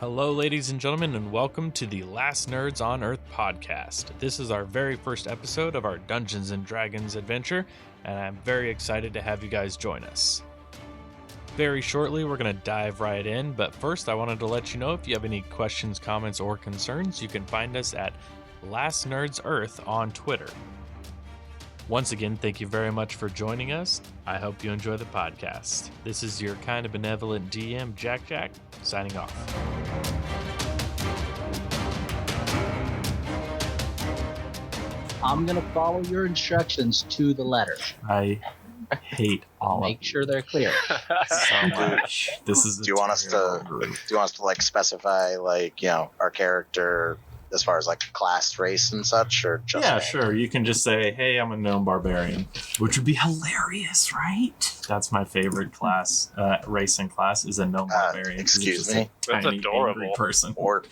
Hello, ladies and gentlemen, and welcome to the Last Nerds on Earth podcast. This is our very first episode of our Dungeons & Dragons adventure, and I'm very excited to have you guys join us. Very shortly, we're going to dive right in, but first I wanted to let you know if you have any questions, comments, or concerns, you can find us at Last Nerds Earth on Twitter. Once again, thank you very much for joining us. I hope you enjoy the podcast. This is your kind of benevolent DM, Jack, signing off. I'm going to follow your instructions to the letter. I hate all Make sure they're clear. so much. This is. Do you want us to like specify our character as far as like class, race, and such, or just? Yeah, sure. You can just say, "Hey, I'm a gnome barbarian," which would be hilarious, right? That's my favorite class. Race and class is a gnome barbarian. Excuse me. That's tiny, adorable person. Orc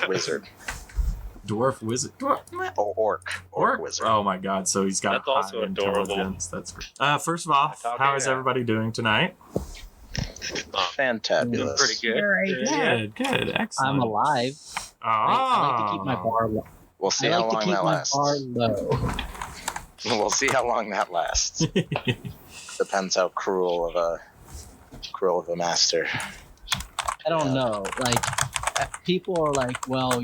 wizard. Dwarf wizard. Orc wizard. Oh my god! So he's got That's also intelligence. That's great. First of all, how is everybody doing tonight? Fantabulous. Pretty good. Good. Excellent. I'm alive. I like to keep my bar low. We'll see how long that lasts. We'll see how long that lasts. Depends how cruel of a master. I don't know. Like, people are like, well,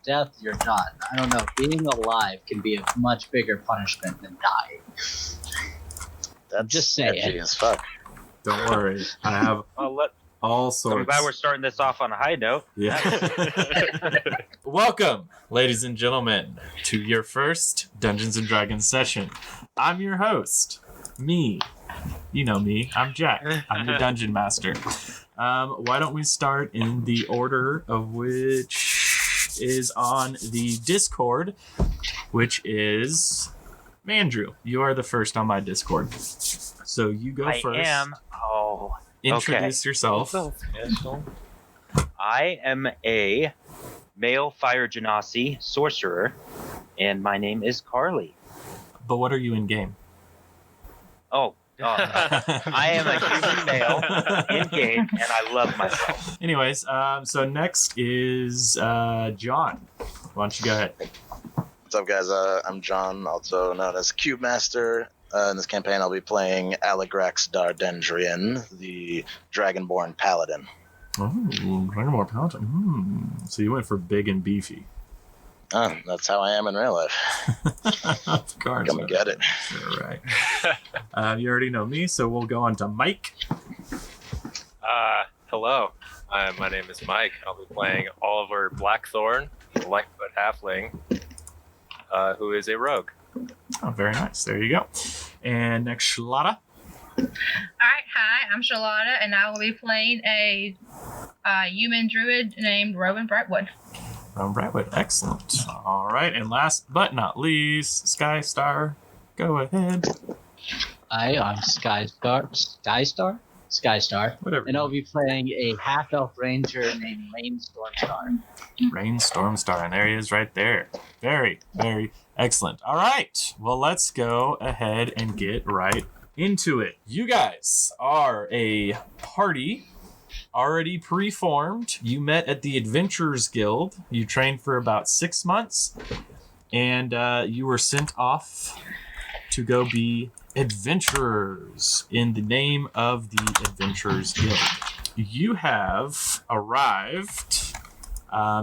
death, you're done. I don't know. Being alive can be a much bigger punishment than dying. That's just saying. Edgy as fuck. Don't worry. I have all sorts. I'm glad we're starting this off on a high note. Yeah. Welcome, ladies and gentlemen, to your first Dungeons & Dragons session. I'm your host. Me. You know me. I'm Jack. I'm the Dungeon Master. Why don't we start in the order of which is on the Discord, which is Mandrew. You are the first on my Discord. So you go first. I am. Introduce yourself. So special. I am a male fire genasi sorcerer, and my name is Carley. But what are you in game? I am a human male in game, and I love myself. Anyways, so next is John. Why don't you go ahead? What's up, guys? I'm John, also known as Cube Master. In this campaign, I'll be playing Aligrax Dardendrian, the Dragonborn Paladin. Oh, Dragonborn Paladin. So you went for big and beefy. That's how I am in real life. Of course. Come and get it. All right. You already know me, so we'll go on to Mike. Hello. My name is Mike. I'll be playing Oliver Blackthorn, the Lightfoot Halfling, who is a rogue. Oh, very nice. There you go. And next, Shalata. All right, hi, I'm Charlotta, and I will be playing a human druid named Rowan Brightwood. Rowan Brightwood, excellent. All right, and last but not least, Skystar. Go ahead. I'm Skystar, Whatever. and I'll be playing a half-elf ranger named Rain Stormstar. Rain Stormstar, and there he is right there. Very, very excellent. All right, well, let's go ahead and get right into it. You guys are a party already preformed. You met at the Adventurers Guild. You trained for about 6 months, and you were sent off to go be adventurers in the name of the Adventurers Guild. You have arrived.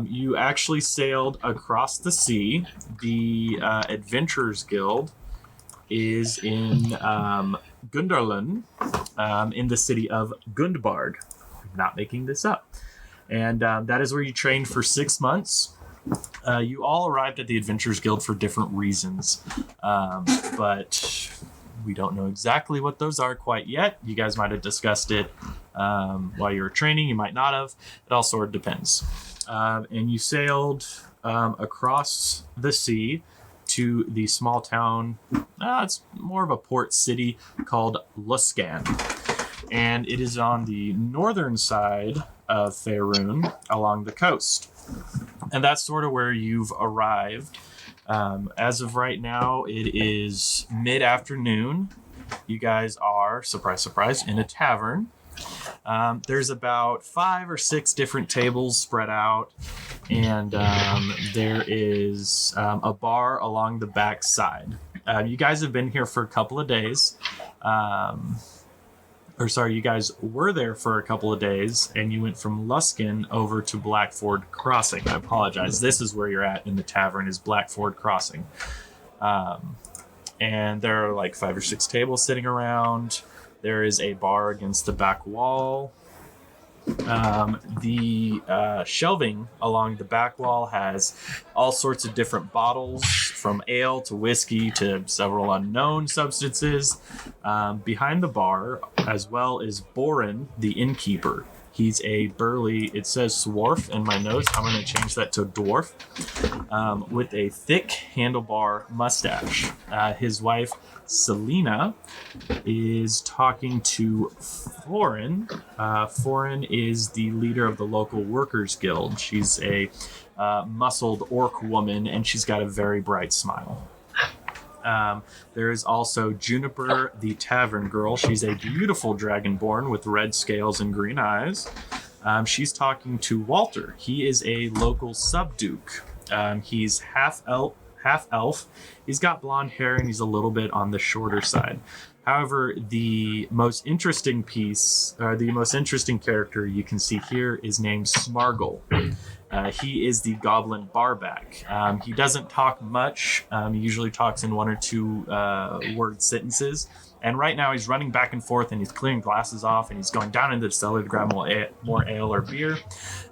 You actually sailed across the sea. The Adventurers Guild is in Gundarlund, in the city of Gundbard. I'm not making this up. And that is where you trained for 6 months. You all arrived at the Adventurers Guild for different reasons, but we don't know exactly what those are quite yet. You guys might have discussed it while you were training. You might not have. It all sort of depends. And you sailed across the sea to the small town. It's more of a port city called Luskan. And it is on the northern side of Faerun along the coast. And that's sort of where you've arrived. As of right now, it is mid-afternoon. You guys are, surprise, surprise, in a tavern. There's about 5 or 6 different tables spread out, and there is a bar along the back side. You guys have been here for a couple of days. You guys were there for a couple of days, and you went from Luskin over to Blackford Crossing. I apologize. This is where you're at in the tavern, is Blackford Crossing. And there are like 5 or 6 tables sitting around. There is a bar against the back wall. The shelving along the back wall has all sorts of different bottles, from ale to whiskey to several unknown substances. Behind the bar, as well, is Boren, the innkeeper. He's a burly, it says swarf in my notes. I'm going to change that to dwarf, with a thick handlebar mustache. His wife, Selena, is talking to Foreign. Foreign is the leader of the local workers guild. She's a muscled orc woman, and she's got a very bright smile. There is also Juniper, the tavern girl. She's a beautiful dragonborn with red scales and green eyes. She's talking to Walter. He is a local subduke. He's half elf. He's got blonde hair, and he's a little bit on the shorter side. However, the most interesting character you can see here is named Smargle. He is the goblin barback. He doesn't talk much. He usually talks in 1 or 2 word sentences. And right now he's running back and forth, and he's clearing glasses off, and he's going down into the cellar to grab more ale or beer.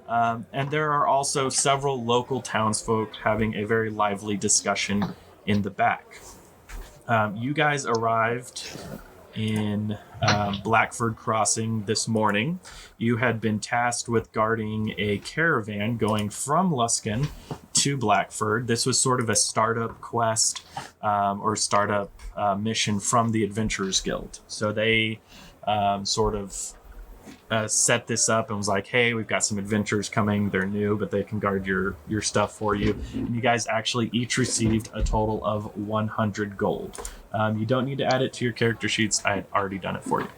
And there are also several local townsfolk having a very lively discussion in the back. You guys arrived in Blackford Crossing this morning. You had been tasked with guarding a caravan going from Luskin to Blackford. This was sort of a startup quest or startup mission from the Adventurers Guild. So they sort of set this up and was like, hey, we've got some adventurers coming. They're new, but they can guard your stuff for you. And you guys actually each received a total of 100 gold. You don't need to add it to your character sheets. I had already done it for you.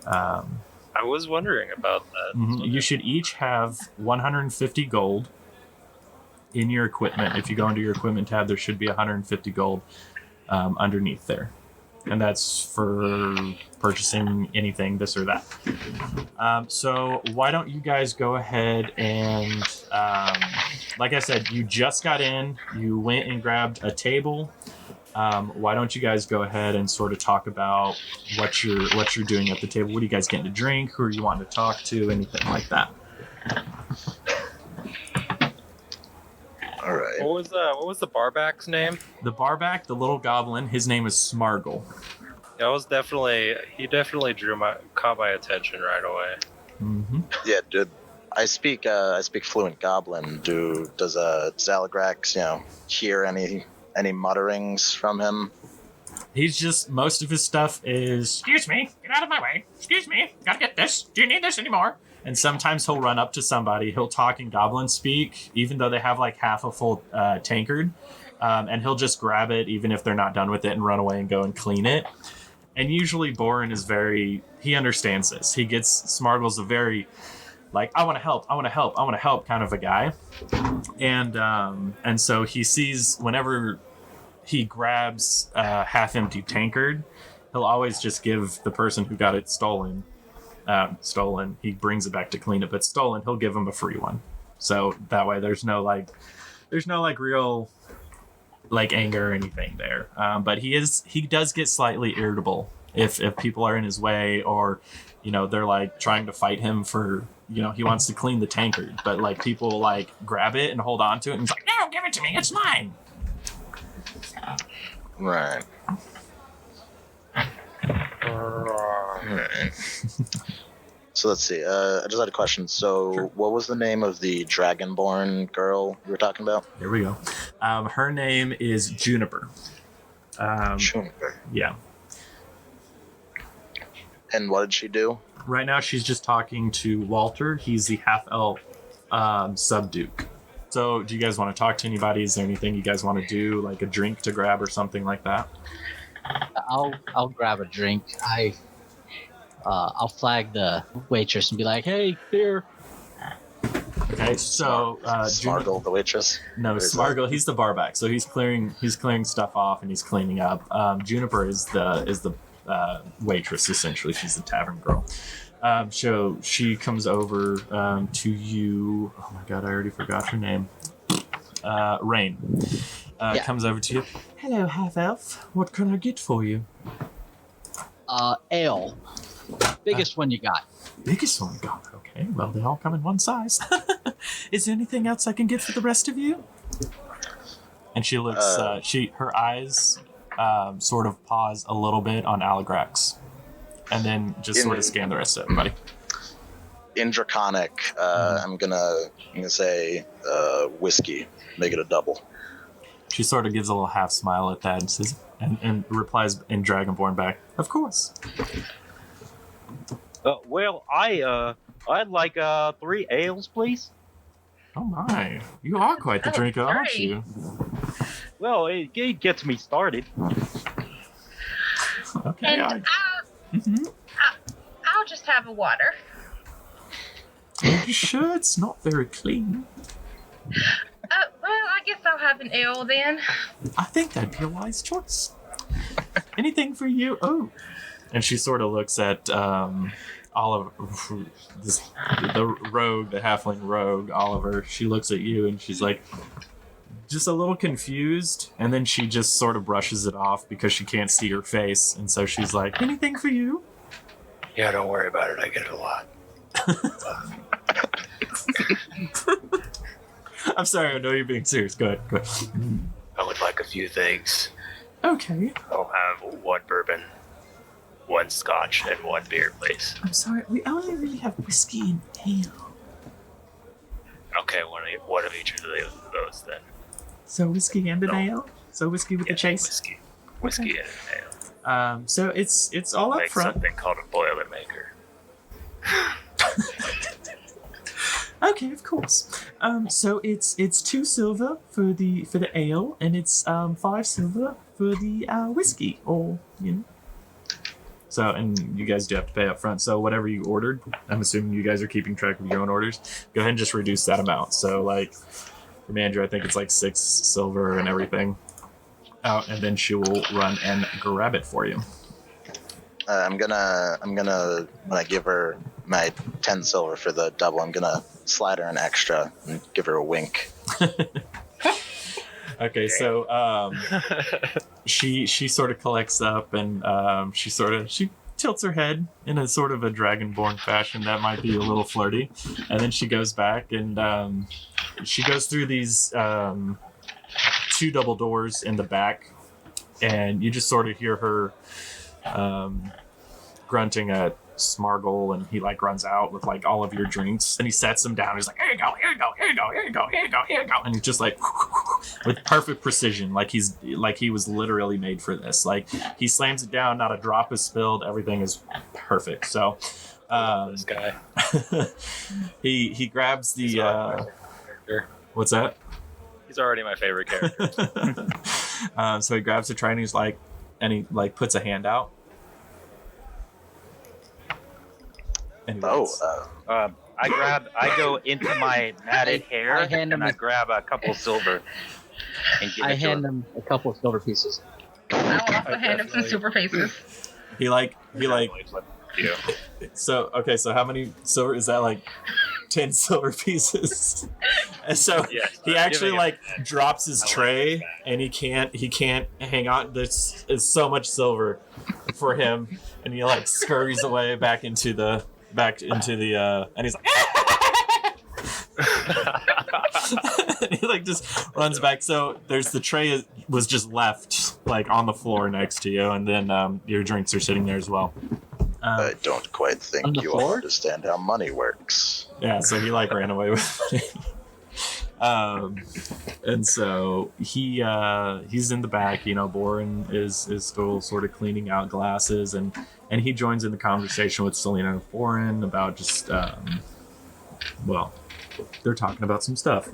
I was wondering about that. You should each have 150 gold in your equipment. If you go into your equipment tab, there should be 150 gold underneath there. And that's for purchasing anything, this or that. So why don't you guys go ahead and, like I said, you just got in, you went and grabbed a table. Why don't you guys go ahead and sort of talk about what you're doing at the table? What are you guys getting to drink? Who are you wanting to talk to? Anything like that? All right. What was the barback's name? The barback, the little goblin, his name is Smargle. Yeah, he definitely caught my attention right away. Mm-hmm. Yeah, dude. I speak fluent Goblin. Does Aligrax, hear any mutterings from him? He's just, most of his stuff is, excuse me, get out of my way. Excuse me, gotta get this. Do you need this anymore? And sometimes he'll run up to somebody. He'll talk in goblin speak, even though they have like half a full tankard. And he'll just grab it, even if they're not done with it, and run away and go and clean it. And usually Boren is he understands this. Smargle's a very, like, I want to help kind of a guy. And so he sees whenever he grabs a half-empty tankard, he'll always just give the person who got it stolen, he brings it back to clean it, but stolen, he'll give him a free one. So that way there's no real like anger or anything there. But he does get slightly irritable if people are in his way, or they're like trying to fight him for he wants to clean the tankard, but like people like grab it and hold on to it, and he's like, no, give it to me, it's mine. Right. So let's see. I just had a question. So, Sure. What was the name of the dragonborn girl you were talking about? There we go. Her name is Juniper. Juniper. Yeah. And what did she do? Right now, she's just talking to Walter. He's the half-elf subduke. So, do you guys want to talk to anybody? Is there anything you guys want to do, like a drink to grab or something like that? I'll grab a drink. I'll flag the waitress and be like, "Hey, beer." Okay, so Smargle, the waitress. No, Who is Smargle. He's the barback, so he's clearing stuff off and he's cleaning up. Juniper is the waitress essentially. She's the tavern girl. So she comes over to you. Oh my god, I already forgot her name. Rain. Comes over to you. Hello, half elf. What can I get for you? Ale. Biggest one you got. Biggest one we got. Okay, well they all come in one size. Is there anything else I can get for the rest of you? And she looks. Her eyes sort of pause a little bit on Aligrax, and then just sort of scan the rest of everybody. In Draconic, I'm gonna say whiskey. Make it a double. She sort of gives a little half smile at that and says, and replies in Dragonborn back, "Of course." Well, I'd like 3 ales, please. Oh my, you are quite the drinker, aren't great. you? Well, it gets me started. Okay. And I'll just have a water. Are you sure it's not very clean? Well, I guess I'll have an ale then. I think that'd be a wise choice. Anything for you? Oh. And she sort of looks at Oliver, the rogue, the halfling rogue, Oliver. She looks at you and she's like, just a little confused. And then she just sort of brushes it off because she can't see your face. And so she's like, anything for you? Yeah, don't worry about it. I get it a lot. I'm sorry, I know you're being serious. Go ahead. I would like a few things. Okay. I'll have 1 bourbon, 1 scotch, and 1 beer, please. I'm sorry, we only really have whiskey and ale. Okay, one of each of those then. So whiskey and an No. ale? So whiskey with the chase? Whiskey and an ale. So it's all up Make front. something called a Boilermaker. Okay, of course. So it's 2 silver for the ale, and it's 5 silver for the whiskey, or you know. So, and you guys do have to pay up front. So whatever you ordered, I'm assuming you guys are keeping track of your own orders. Go ahead and just reduce that amount. So like for Andrew, I think it's like 6 silver and everything out, and then she will run and grab it for you. I'm gonna when I give her my 10 silver for the double, I'm gonna slide her an extra and give her a wink. Okay, so she sort of collects up and she tilts her head in a sort of a dragonborn fashion that might be a little flirty, and then she goes back and she goes through these 2 double doors in the back, and you just sort of hear her grunting at Smargle, and he like runs out with like all of your drinks, and he sets them down. He's like, here you go, here you go, here you go, here you go, here you go, here you go, and he's just like with perfect precision, like he was literally made for this. Like he slams it down, not a drop is spilled, everything is perfect. So This guy. he grabs the Character. what's that? He's already my favorite character. So he grabs the tray and he's like, and he like puts a hand out. And he waits. I go into my matted hair I hand him and I a- grab a couple silver and give I it to hand her. him a couple of silver pieces. I will also hand him some super faces. he like You. so okay, so how many silver is that? Like 10 silver pieces. And so Yes, he I'm actually giving like drops his I want tray this back. and he can't hang on. This is so much silver for him, and he like scurries away back into the and he's like and he like just runs back. So there's the tray was just left like on the floor next to you, and then your drinks are sitting there as well. I don't quite On think the you all floor? understand how money works. Yeah, so he like ran away with it. And so he's in the back, you know, Boren is still sort of cleaning out glasses, and he joins in the conversation with Selena and Boren about just well, they're talking about some stuff.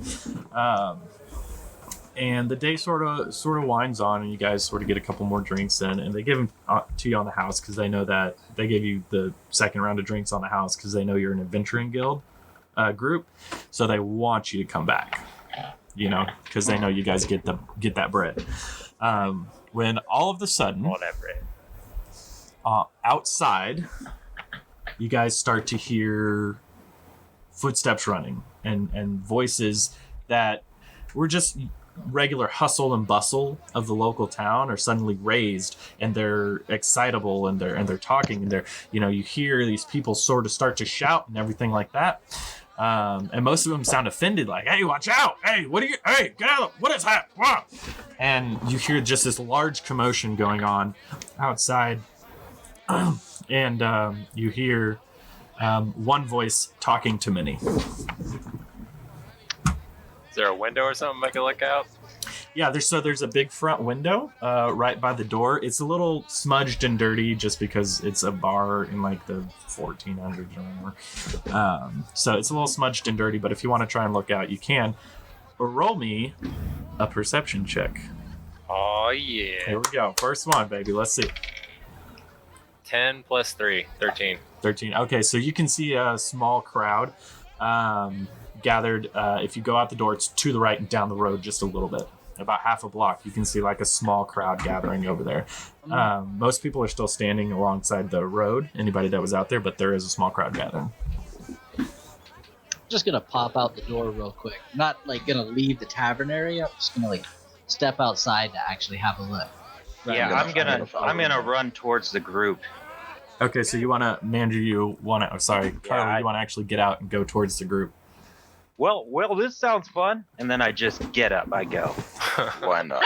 And the day sort of winds on, and you guys sort of get a couple more drinks in, and they give them to you on the house because they know that they gave you the second round of drinks on the house because they know you're an adventuring guild group, so they want you to come back, because they know you guys get that bread. When all of a sudden, All that bread. outside, you guys start to hear footsteps running and voices that were just regular hustle and bustle of the local town are suddenly raised, and they're excitable, and they're talking, and they're you hear these people sort of start to shout and everything like that, and most of them sound offended, like, hey, watch out, hey, hey, get out, what is that? Wow. And you hear just this large commotion going on outside, and you hear one voice talking to many. Is there a window or something I can look out? Yeah, there's a big front window right by the door. It's a little smudged and dirty just because it's a bar in like the 1400s or whatever. So it's a little smudged and dirty, but if you want to try and look out, you can. Or roll me a perception check. Oh, yeah. Here we go. First one, baby. Let's see. 10 plus 3, 13. 13. Okay, so you can see a small crowd gathered. If you go out the door, it's to the right and down the road just a little bit. About half a block, you can see like a small crowd gathering over there. Most people are still standing alongside the road, anybody that was out there, but there is a small crowd gathering. Just gonna pop out the door real quick. Not like gonna leave the tavern area. I'm just gonna like step outside to actually have a look. Yeah, I'm gonna run towards the group. Okay, so you want to, Mandrew, you want to, Carley, you want to actually get out and go towards the group. Well, this sounds fun. And then I just get up. I go. Why not?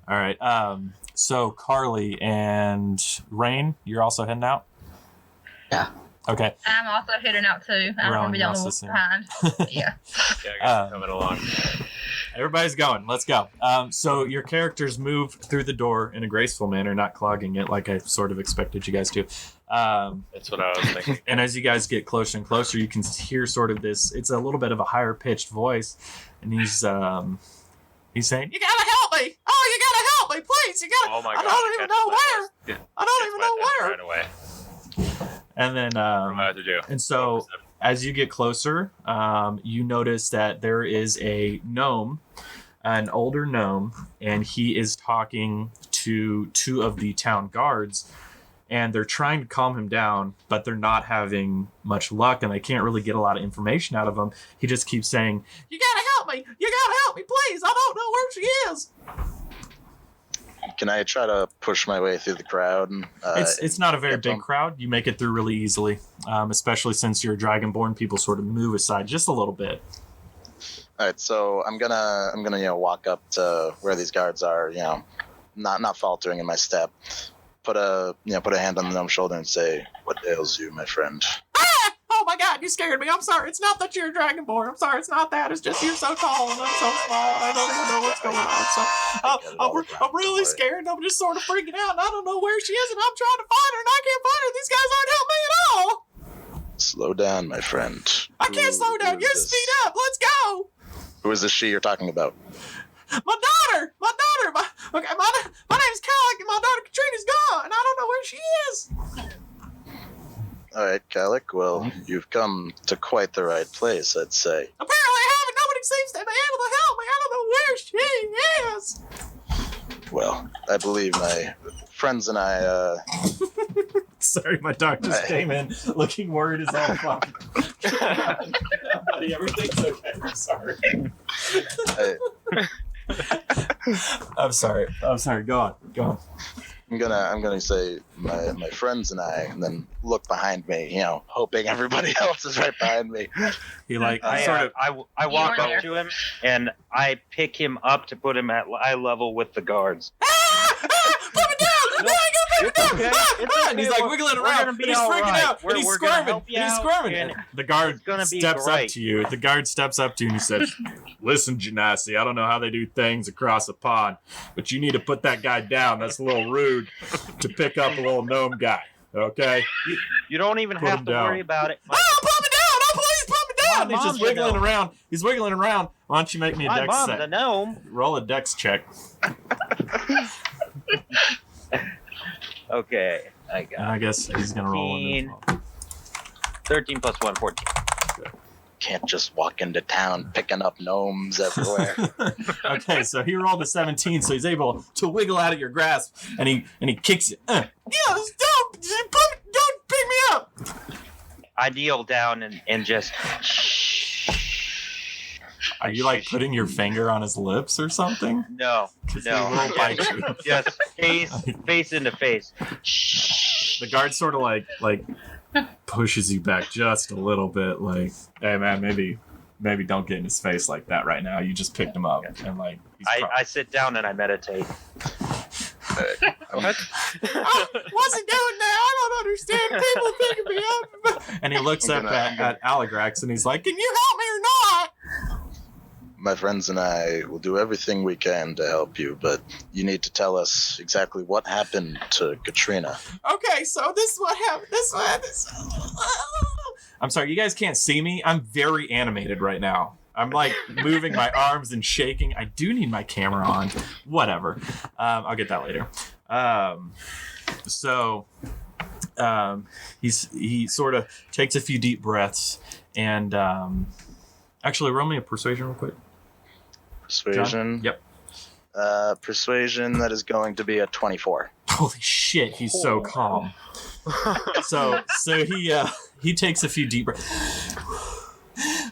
All right. So Carley and Rain, you're also heading out? Yeah. Okay. I'm also heading out too. I don't want to be on the walk behind. Yeah. Yeah, I guess I'm coming along. Everybody's going. Let's go. So your characters move through the door in a graceful manner, not clogging it like I sort of expected you guys to. That's what I was thinking. And as you guys get closer and closer, you can hear sort of this. It's a little bit of a higher pitched voice, and he's saying, "You gotta help me! Oh, you gotta help me, please! You gotta! Oh my God! I don't even know where! I don't even know where!" Right away. And then, What to do? and so as you get closer, you notice that there is a gnome, an older gnome, and he is talking to two of the town guards. And they're trying to calm him down, but they're not having much luck, and they can't really get a lot of information out of him. He just keeps saying, "You gotta help me! You gotta help me, please! I don't know where she is!" Can I try to push my way through the crowd? It's not a very big crowd. You make it through really easily, especially since you're Dragonborn. People sort of move aside just a little bit. All right, so I'm gonna walk up to where these guards are, not faltering in my step. Put a hand on the gnome's shoulder and say, "What ails you, my friend?" Ah! Oh my God, you scared me. I'm sorry. It's not that you're a Dragonborn. I'm sorry. It's not that. It's just you're so tall and I'm so small. I don't even know what's going on. So I'm really scared. I'm just sort of freaking out. And I don't know where she is, and I'm trying to find her, and I can't find her. These guys aren't helping me at all. Slow down, my friend. I can't slow down. You speed up. Let's go. Who is this she you're talking about? My daughter. My name's Carley, and my daughter Katrina's gone, and I don't know where she is. All right, Calic. Well, you've come to quite the right place, I'd say. Apparently, I haven't. Nobody seems to be able to help me. I don't know where she is. Well, I believe my friends and I. Sorry, my dog just came in looking worried as all fuck. Buddy, everything's okay. I'm sorry. I'm sorry. Go on. I'm gonna say my friends and I, and then look behind me, hoping everybody else is right behind me. He I walk You up were to him and I pick him up to put him at eye level with the guards. Put me down! No, I gotta put me down! Okay. It's okay. And he's like wiggling around, and he's freaking out, and he's squirming, and the guard steps up to you. The guard steps up to you and he says, "Listen, Genasi, I don't know how they do things across a pond, but you need to put that guy down. That's a little rude to pick up a little gnome guy, okay?" You don't even have to worry about it. Oh, put me down! Oh, please put me down! around. He's just wiggling around. He's wiggling around. Why don't you make me a My dex mom's check? a gnome. Roll a dex check. Okay, I And got I guess he's gonna roll one. as well. 13 plus 1, 14. Can't just walk into town picking up gnomes everywhere. Okay, so he rolled a 17, so he's able to wiggle out of your grasp, and he kicks it. Yeah, don't pick me up. I kneel down and just. Are you like putting your finger on his lips or something? No, 'Cause no. he will bite you. Just face into face. The guard sort of like pushes you back just a little bit, like, hey man, maybe don't get in his face like that right now. You just picked him up, and like he's I sit down and I meditate. What? I wasn't doing that. I don't understand people picking me up. And he looks up at Aligrax and he's like, "Can you help me or not?" My friends and I will do everything we can to help you, but you need to tell us exactly what happened to Katrina. Okay, so this is what happened. I'm sorry, you guys can't see me. I'm very animated right now. I'm like moving my arms and shaking. I do need my camera on. Whatever. I'll get that later. He sort of takes a few deep breaths and actually roll me a persuasion real quick. Persuasion? John? Yep. Persuasion, that is going to be a 24. Holy shit, he's so calm. So he takes a few deep breaths.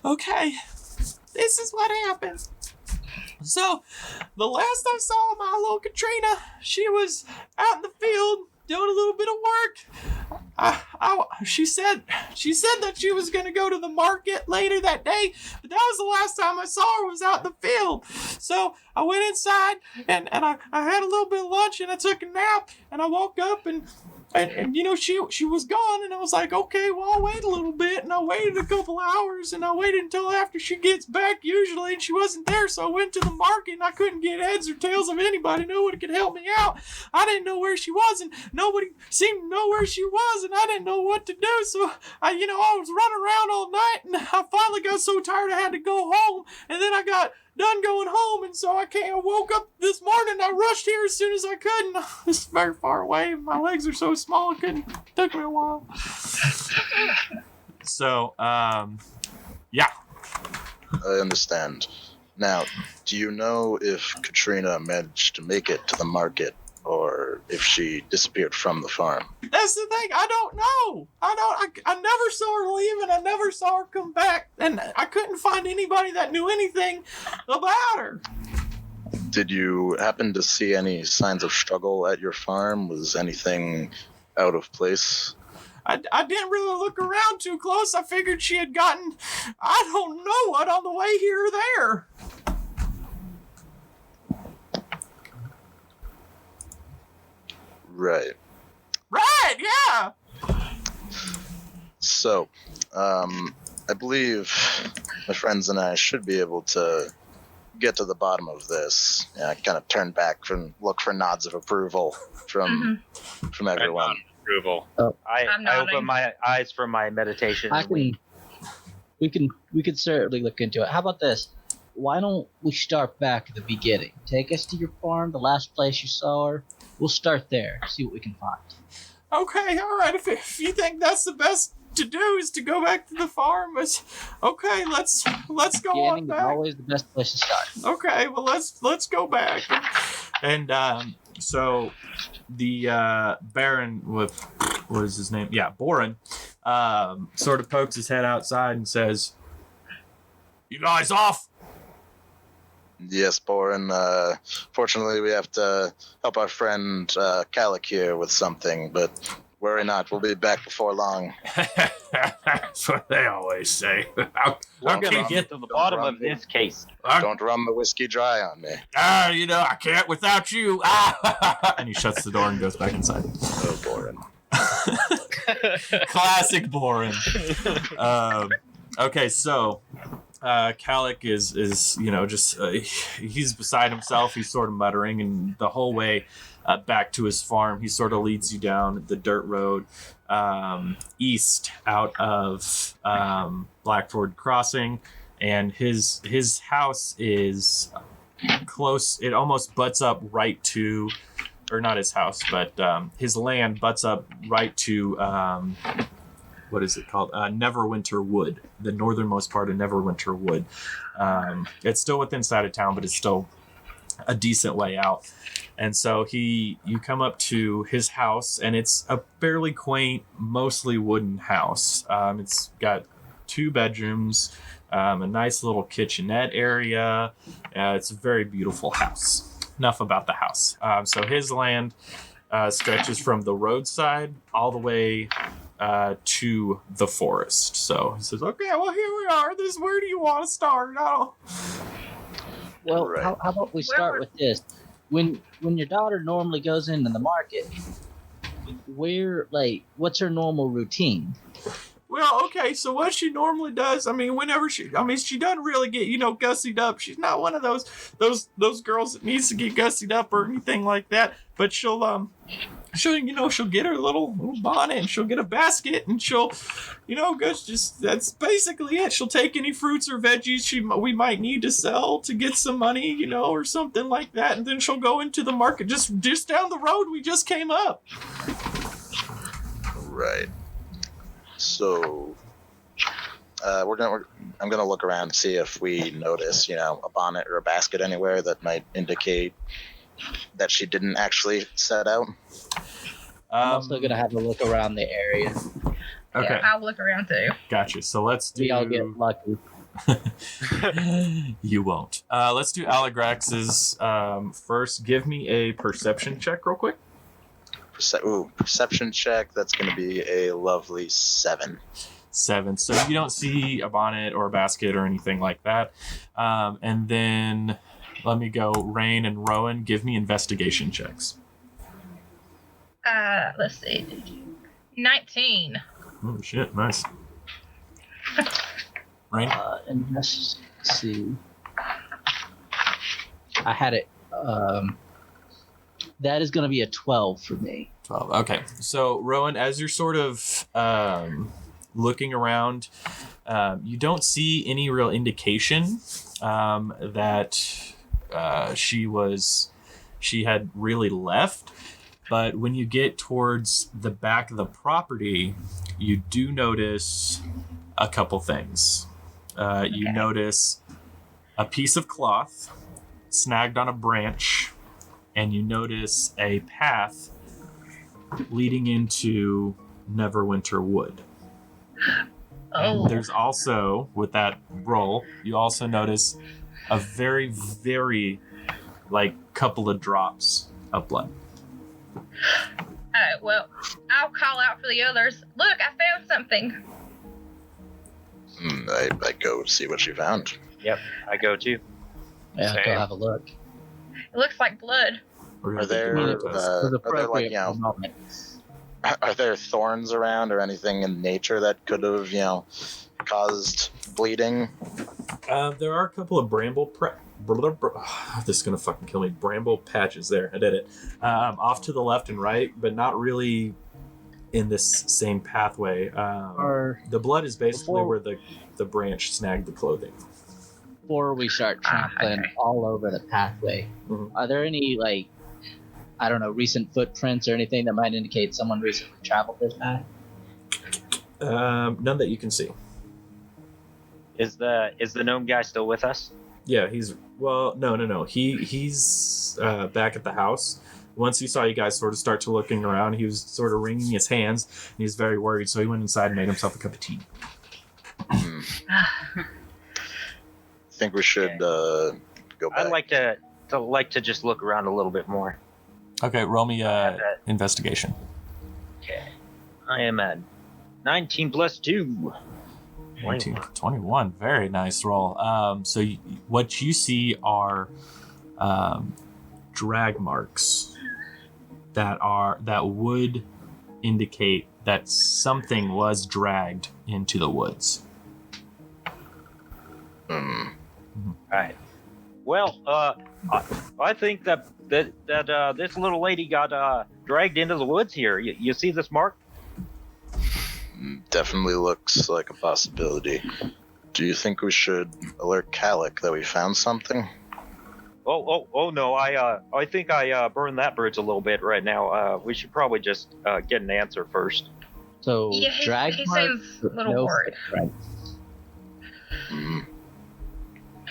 Okay, this is what happened. So, the last I saw my little Katrina, she was out in the field doing a little bit of work. She said that she was gonna go to the market later that day, but that was the last time I saw her, was out in the field. So I went inside and I had a little bit of lunch and I took a nap and I woke up and you know she was gone, and I was like, okay, well, I'll wait a little bit, and I waited a couple hours and I waited until after she gets back usually, and she wasn't there, so I went to the market and I couldn't get heads or tails of anybody. Nobody could help me out. I didn't know where she was and nobody seemed to know where she was, and I didn't know what to do, so I was running around all night, and I finally got so tired I had to go home, and then I got done going home, and so I woke up this morning, I rushed here as soon as I could, and it's very far away, and my legs are so small, it took me a while. So, yeah. I understand. Now, do you know if Katrina managed to make it to the market, or if she disappeared from the farm? That's the thing, I don't know. I never saw her leave, and I never saw her come back, and I couldn't find anybody that knew anything about her. Did you happen to see any signs of struggle at your farm? Was anything out of place? I didn't really look around too close. I figured she had gotten, I don't know what, on the way here or there. Right. Right, yeah. So, I believe my friends and I should be able to get to the bottom of this. I kind of turn back and look for nods of approval from everyone. Approval. I nodding. open my eyes from my meditation. We can certainly look into it. How about this? Why don't we start back at the beginning? Take us to your farm, the last place you saw her. We'll start there, see what we can find. Okay, all right. If you think that's the best to do is to go back to the farm, okay. Let's go on Beginning is back. always the best place to start. Okay, well let's go back. And so the Baron what is his name? Yeah, Boren. Sort of pokes his head outside and says, "You guys off?" Yes, Boren. Fortunately, we have to help our friend Calic here with something, but worry not, we'll be back before long. That's what they always say. We're gonna get to the bottom of this case. Don't run the whiskey dry on me. I can't without you. And he shuts the door and goes back inside. Oh, Boren. Classic Boren. Okay, so Calic is just he's beside himself. He's sort of muttering, and the whole way back to his farm. He sort of leads you down the dirt road east out of Blackford Crossing, and his house is close. It almost butts up right to, or not his house, but his land butts up right to what is it called? Neverwinter Wood, the northernmost part of Neverwinter Wood. It's still within side of town, but it's still a decent way out. And so you come up to his house, and it's a fairly quaint, mostly wooden house. It's got 2 bedrooms, a nice little kitchenette area. It's a very beautiful house. Enough about the house. So his land stretches from the roadside all the way to the forest. So he says, okay, well, here we are. Where do you want to start? Well, Right. how about we start with this? When your daughter normally goes into the market, what's her normal routine? Well, okay, so what she normally does, she doesn't really get, gussied up. She's not one of those girls that needs to get gussied up or anything like that. But she'll get her little bonnet, and she'll get a basket, and she'll, that's basically it. She'll take any fruits or veggies we might need to sell to get some money, or something like that. And then she'll go into the market just down the road we just came up. Right. So, I'm gonna look around and see if we notice, a bonnet or a basket anywhere that might indicate that she didn't actually set out. I'm also gonna have a look around the area. Okay. Yeah, I'll look around too. Gotcha. So let's do. We all get lucky. You won't. Let's do Aligrax's first. Give me a perception check real quick. Perception check. That's going to be a lovely 7. 7. So you don't see a bonnet or a basket or anything like that. And then let me go. Rain and Rowan, give me investigation checks. Let's see. 19. Oh shit! Nice. Rain. And let's see. I had it. That is going to be a 12 for me. 12. Okay. So, Rowan, as you're sort of looking around, you don't see any real indication that she had really left. But when you get towards the back of the property, you do notice a couple things. You notice a piece of cloth snagged on a branch, and you notice a path leading into Neverwinter Wood. Oh. And there's also, with that roll, you also notice a very, very, couple of drops of blood. Alright, well, I'll call out for the others. Look, I found something. I go see what she found. Yep, I go too. Yeah, Same. go have a look. It looks like blood. We're Are gonna there, do It a test. was are there appropriate for the moment. are there thorns around or anything in nature that could have, caused bleeding? There are a couple of this is gonna fucking kill me. Bramble patches there. I did it. Off to the left and right, but not really in this same pathway. The blood is basically where the branch snagged the clothing. Before we start trampling all over the pathway, Mhm. are there any recent footprints or anything that might indicate someone recently traveled this path? None that you can see. Is the gnome guy still with us? Yeah, no. He's back at the house. Once he saw you guys sort of start to looking around, he was sort of wringing his hands, and he was very worried. So he went inside and made himself a cup of tea. I think we should go back. I'd like to just look around a little bit more. Okay, roll me investigation. Okay, I am at 19 plus 2. 19, 21. Very nice roll. So what you see are drag marks that would indicate that something was dragged into the woods. Hmm. All right. Well, I think that this little lady got dragged into the woods here. You see this mark? Definitely looks like a possibility. Do you think we should alert Calic that we found something? Oh no! I think I burned that bridge a little bit right now. We should probably just get an answer first. So Yeah, drag he mark, seems a little no worried. footprints.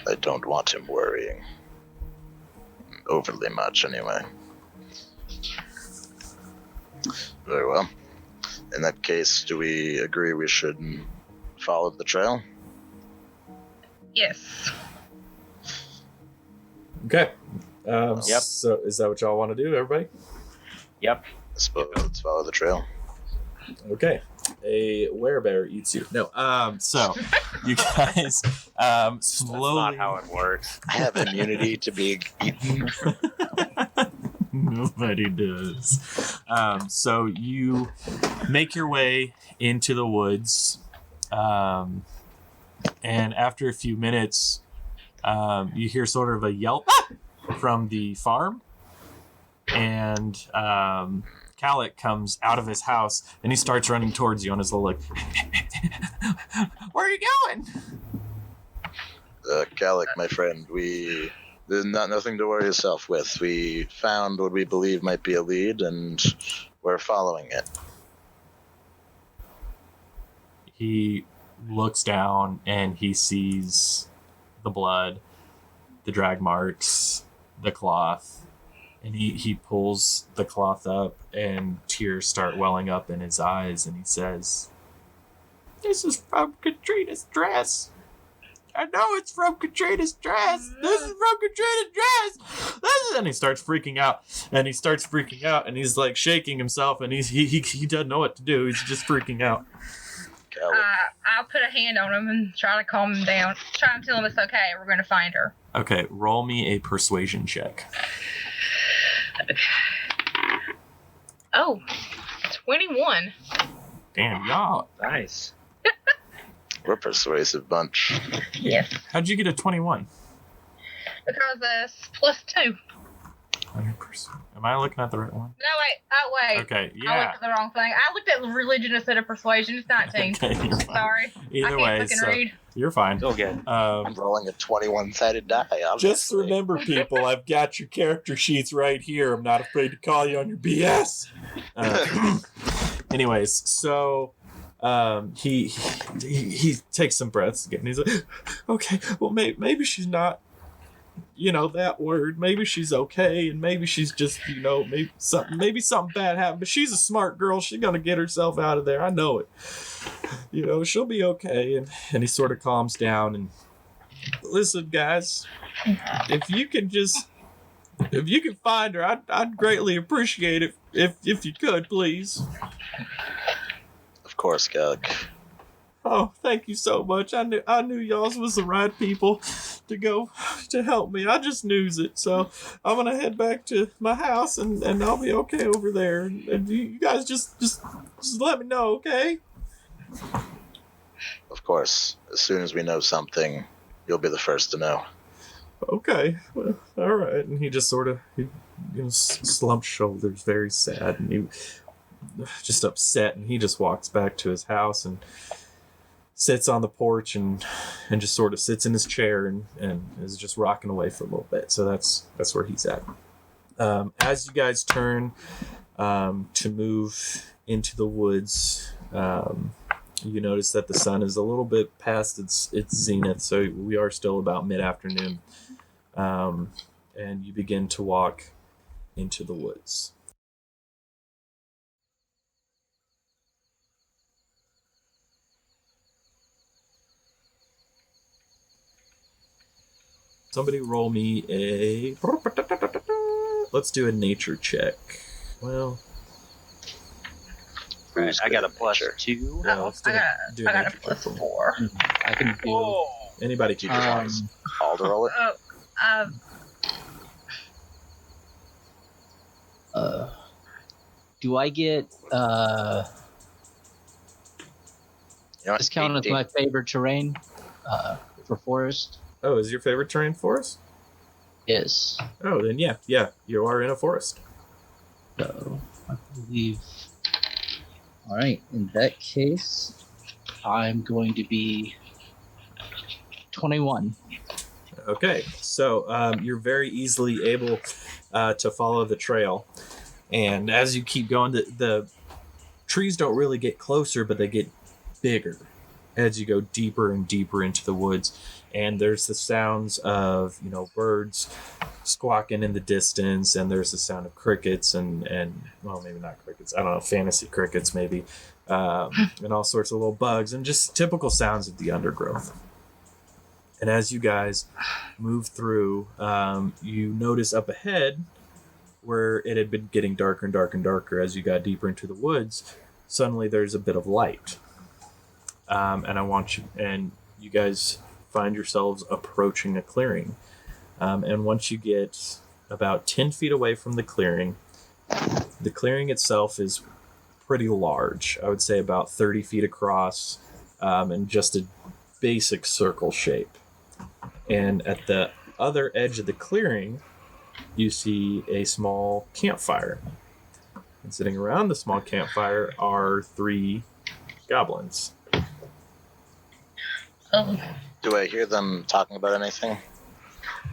I don't want him worrying. Overly much, anyway. Very well. In that case, do we agree we should follow the trail? Yes. Okay. Yep. So is that what y'all want to do, everybody? Yep. I suppose let's follow the trail. Okay. A werebear eats you. No. So you guys slowly. That's not how it works. I have immunity to being eaten. Nobody does. So you make your way into the woods, and after a few minutes, you hear sort of a yelp from the farm, and Calic comes out of his house and he starts running towards you on his little like, where are you going? Calic, my friend, there's nothing to worry yourself with. We found what we believe might be a lead, and we're following it. He looks down and he sees the blood, the drag marks, the cloth, and he pulls the cloth up and tears start welling up in his eyes, and he says, "This is from Katrina's dress. I know it's from Katrina's dress. This is from Katrina's dress. And he starts freaking out, and he's like shaking himself, and he doesn't know what to do. He's just freaking out. Calic, I'll put a hand on him and try to calm him down. Try and tell him it's okay. We're going to find her. Okay, roll me a persuasion check. Oh, 21. Damn, y'all. Nice. we're a persuasive bunch. Yes. How'd you get a 21? Because that's plus 2. 100%. Am I looking at the right one? No, wait. Oh, wait. Okay, I yeah. looked at the wrong thing. I looked at religion instead of persuasion. It's 19. Okay, you're fine. Sorry. Either I can't way, fucking so read. you're fine. Still good. I'm rolling a 21-sided die, obviously. Just remember, people, I've got your character sheets right here. I'm not afraid to call you on your BS. Anyways, so he takes some breaths again. He's like, okay, well, maybe she's not, that word. Maybe she's okay, and maybe she's just, maybe something bad happened. But she's a smart girl. She's gonna get herself out of there. I know it. She'll be okay. And he sort of calms down and listen, guys. If you can find her, I'd greatly appreciate it. If you could, please. Of course, Calic. Oh, thank you so much. I knew y'all was the right people to go to help me. I just knew it. So I'm gonna head back to my house and I'll be okay over there. And you guys just let me know, okay? Of course. As soon as we know something, you'll be the first to know. Okay. Well, all right. And he just sort of slumps shoulders, very sad, and he just upset, and he just walks back to his house and sits on the porch and just sort of sits in his chair and is just rocking away for a little bit. So that's where he's at. As you guys turn to move into the woods, you notice that the sun is a little bit past its zenith, so we are still about mid-afternoon. And you begin to walk into the woods. Somebody roll me a... Let's do a nature check. Well... Right, I got a +2. Yeah, let's do I got a nature check. +4. I can do. Anybody keep your eyes. All to roll it? Do I get discount as my favorite terrain for forest? Oh, is your favorite terrain forest? Is. Oh, then yeah, you are in a forest. So I believe. All right. In that case, I'm going to be 21. Okay, so you're very easily able to follow the trail, and as you keep going, the trees don't really get closer, but they get bigger as you go deeper and deeper into the woods. And there's the sounds of birds squawking in the distance, and there's the sound of crickets and well, maybe not crickets. I don't know, fantasy crickets maybe, and all sorts of little bugs and just typical sounds of the undergrowth. And as you guys move through, you notice up ahead where it had been getting darker and darker and darker as you got deeper into the woods. Suddenly there's a bit of light. And you guys find yourselves approaching a clearing. And once you get about 10 feet away from the clearing itself is pretty large. I would say about 30 feet across, and just a basic circle shape. And at the other edge of the clearing, you see a small campfire. And sitting around the small campfire are 3 goblins. Oh, Do I hear them talking about anything?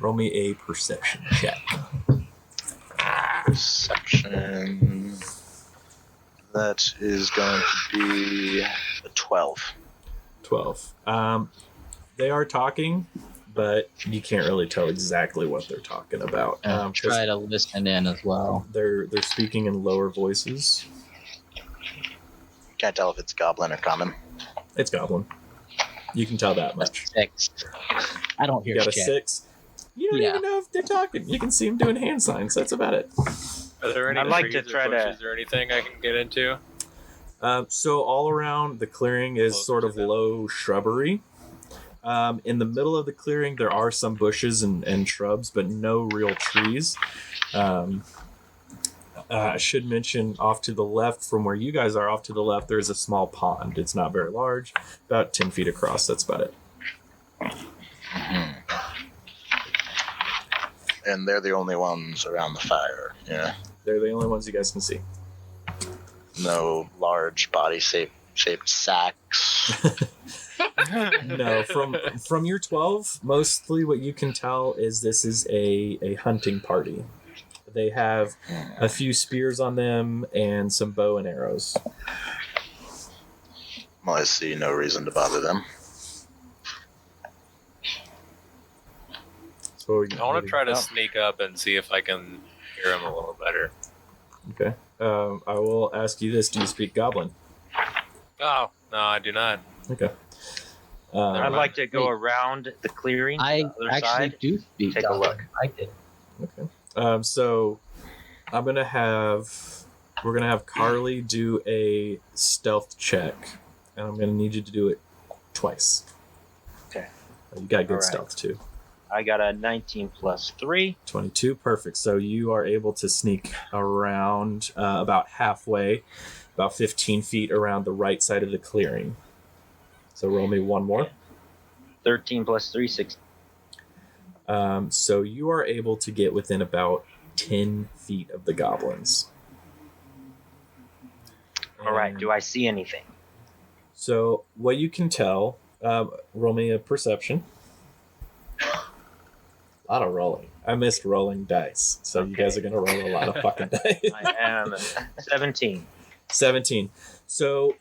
Roll me a perception check. Perception. That is going to be a 12. 12. They are talking, but you can't really tell exactly what they're talking about. Try to listen in as well. They're speaking in lower voices. Can't tell if it's goblin or common. It's goblin. You can tell that much. 6. I don't hear You got a shit. 6. You don't even know if they're talking. You can see them doing hand signs. That's about it. Are there any I'd like to trees try or to- bushes or anything I can get into? So all around the clearing is Close sort to of them. low shrubbery. In the middle of the clearing, there are some bushes and shrubs, but no real trees. I should mention off to the left, from where you guys are, off to the left, there's a small pond. It's not very large, about 10 feet across. That's about it. And they're the only ones around the fire. Yeah. They're the only ones you guys can see. No large body shaped sacks. No, from your 12, mostly what you can tell is this is a hunting party. They have a few spears on them and some bow and arrows. Well, I see no reason to bother them. So I want to try to sneak up and see if I can hear him a little better. Okay. I will ask you this: do you speak Goblin? Oh, no, I do not. Okay. I'd like to go Wait. around the clearing to I the other actually side. do speak. Take a Goblin. look. I did. Okay. So we're gonna have Carley do a stealth check, and I'm gonna need you to do it twice. Okay. You got good All right. stealth too. I got a 19 plus 3. 22, perfect. So you are able to sneak around about halfway, about 15 feet around the right side of the clearing. So roll me one more. 13 plus 3, 16. So you are able to get within about 10 feet of the goblins. All right. And Do I see anything? So what you can tell, roll me a perception. A lot of rolling. I missed rolling dice, so you guys are gonna roll a lot of fucking dice. I am 17. 17. So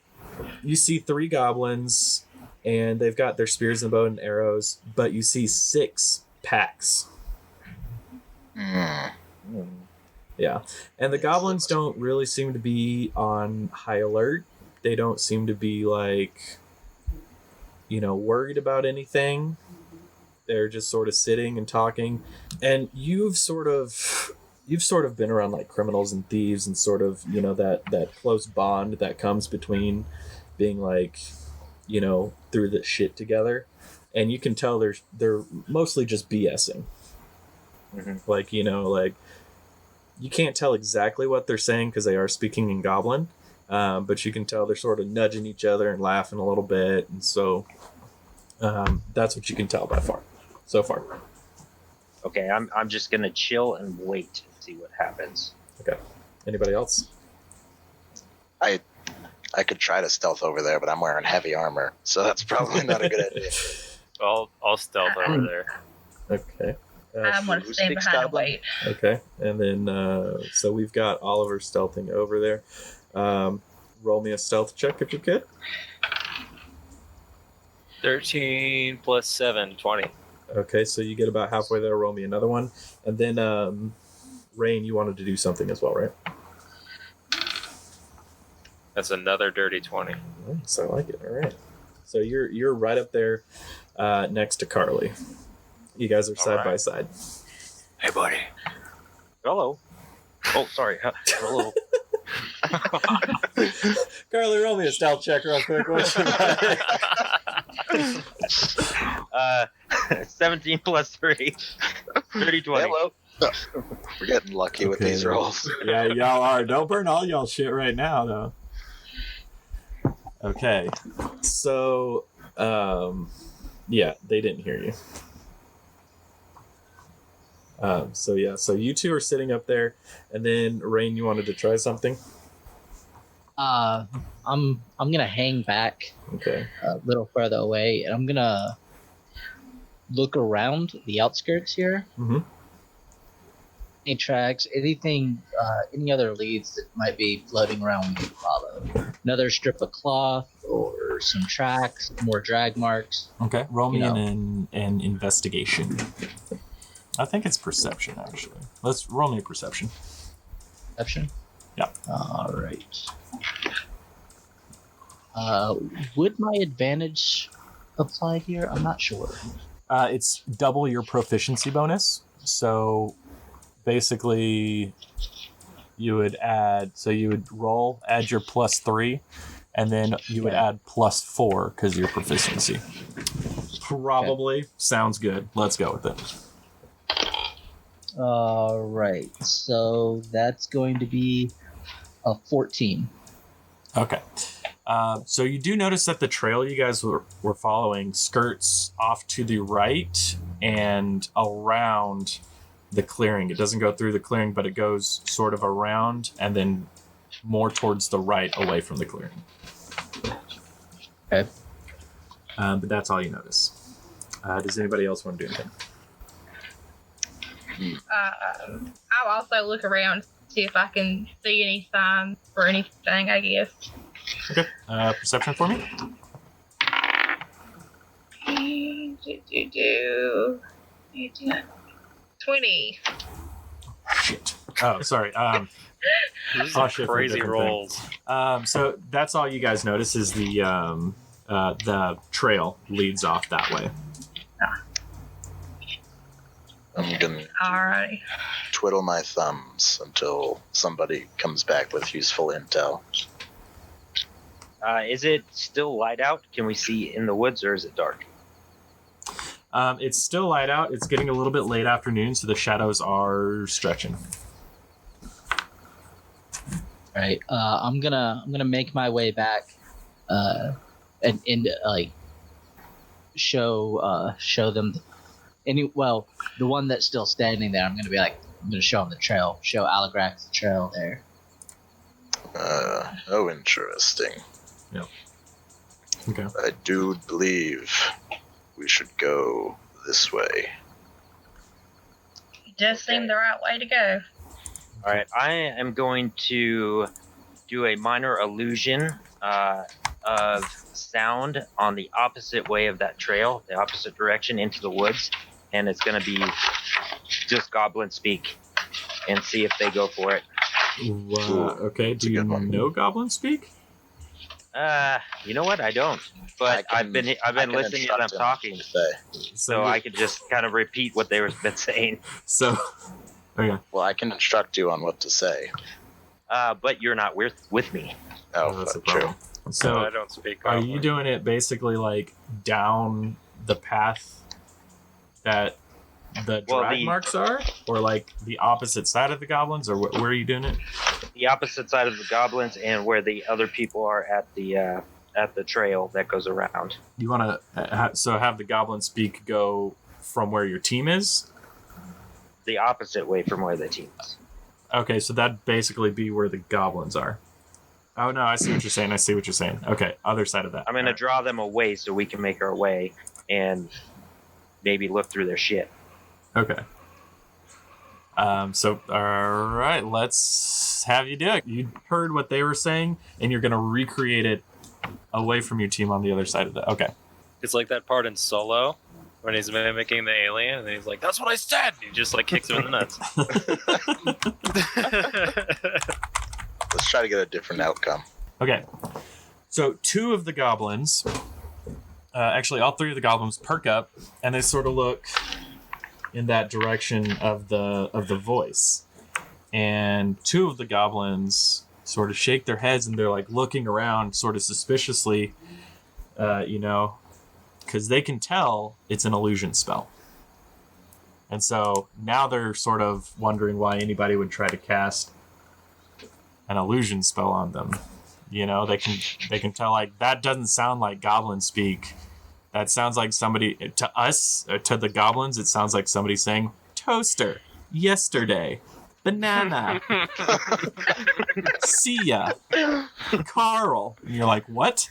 you see 3 goblins, and they've got their spears and bow and arrows, but you see 6 packs. Hmm. Yeah. And the goblins don't really seem to be on high alert. They don't seem to be worried about anything. They're just sort of sitting and talking. And you've sort of been around criminals and thieves, and sort of, that close bond that comes between being through the shit together. And you can tell they're mostly just BSing. Mhm. You can't tell exactly what they're saying because they are speaking in Goblin, but you can tell they're sort of nudging each other and laughing a little bit, and so that's what you can tell so far. Okay, I'm just gonna chill and wait and see what happens. Okay. Anybody else? I could try to stealth over there, but I'm wearing heavy armor, so that's probably not a good idea. I'll stealth over there. Okay. I'm going to who stand speaks behind and Goblin? wait. Okay. And then, so we've got Oliver stealthing over there. Roll me a stealth check if you could. 13 plus 7, 20. Okay, so you get about halfway there. Roll me another one. And then, Rain, you wanted to do something as well, right? That's another dirty 20. Nice, I like it. All right. So you're right up there next to Carley. You guys are side by side. Hey, buddy. Hello. Oh, sorry. Hello. Carley, roll me a stealth check real quick. What's your 17 plus 3. 30, 20. Hello. We're getting lucky with these rolls. Yeah, y'all are. Don't burn all y'all shit right now, though. Okay. So, yeah, they didn't hear you. So you two are sitting up there, and then Rain, you wanted to try something? I'm gonna hang back Okay. a little further away, and I'm gonna look around the outskirts here. Mm-hmm. Any tracks, anything, any other leads that might be floating around we can follow. Another strip of cloth or some tracks, more drag marks. Okay. Roll me You know. an investigation. I think it's perception, actually. Let's roll me a perception. Perception? Yeah. All right. Would my advantage apply here? I'm not sure. It's double your proficiency bonus. So basically, you would add your +3, and then you would add +4 because of your proficiency. Probably. Sounds good. Let's go with it. All right. So that's going to be a 14. Okay. So you do notice that the trail you guys were following skirts off to the right and around the clearing. It doesn't go through the clearing, but it goes sort of around and then more towards the right away from the clearing. Okay. But that's all you notice. Does anybody else want to do anything? I'll also look around, see if I can see any signs or anything, I guess. Okay. Perception for me? 20. Shit. Oh, sorry. These are shit, crazy different rolls. So that's all you guys notice is the trail leads off that way. I'm gonna Alrighty. twiddle my thumbs until somebody comes back with useful intel. Is it still light out? Can we see in the woods, or is it dark? It's still light out. It's getting a little bit late afternoon, so the shadows are stretching. All right. I'm gonna make my way back, and like show them the one that's still standing there. I'm gonna show him the trail. Show Aligrax the trail there. Oh, interesting. Yep. Okay. I do believe we should go this way. It does seem the right way to go. All right, I am going to do a minor illusion of sound on the opposite way of that trail, the opposite direction into the woods, and it's going to be just goblin speak, and see if they go for it. Okay. Do you know Goblin Speak? You know what? I don't, but I've been listening to them talking, so I could just kind of repeat what they've been saying. So, okay. Well, I can instruct you on what to say. But you're not with me. Oh, That's a true. problem. So, I don't speak are Goblin. you doing it basically like down the path that the drag marks are, or like the opposite side of the goblins, or where are you doing it? The opposite side of the goblins, and where the other people are at the trail that goes around. You want to have the Goblin Speak go from where your team is? the opposite way from where the team is. Okay, so that'd basically be where the goblins are. Oh no, I see what you're saying. Okay, other side of that. I'm going to draw them away so we can make our way and maybe look through their shit. Okay. So, all right, let's have you do it. You heard what they were saying, and you're going to recreate it away from your team on the other side of that. Okay. It's like that part in Solo when he's mimicking the alien, and he's like, "That's what I said." And he just like kicks him in the nuts. Let's try to get a different outcome. Okay. So two of the goblins, actually all three of the goblins perk up, and they sort of look in that direction of the voice. And two of the goblins sort of shake their heads, and they're like looking around sort of suspiciously, because they can tell it's an illusion spell. And so now they're sort of wondering why anybody would try to cast an illusion spell on them. They can tell, like, that doesn't sound like goblin speak. That sounds like somebody, to us, to the goblins, it sounds like somebody saying, toaster, yesterday, banana, see ya, Carl. And you're like, what?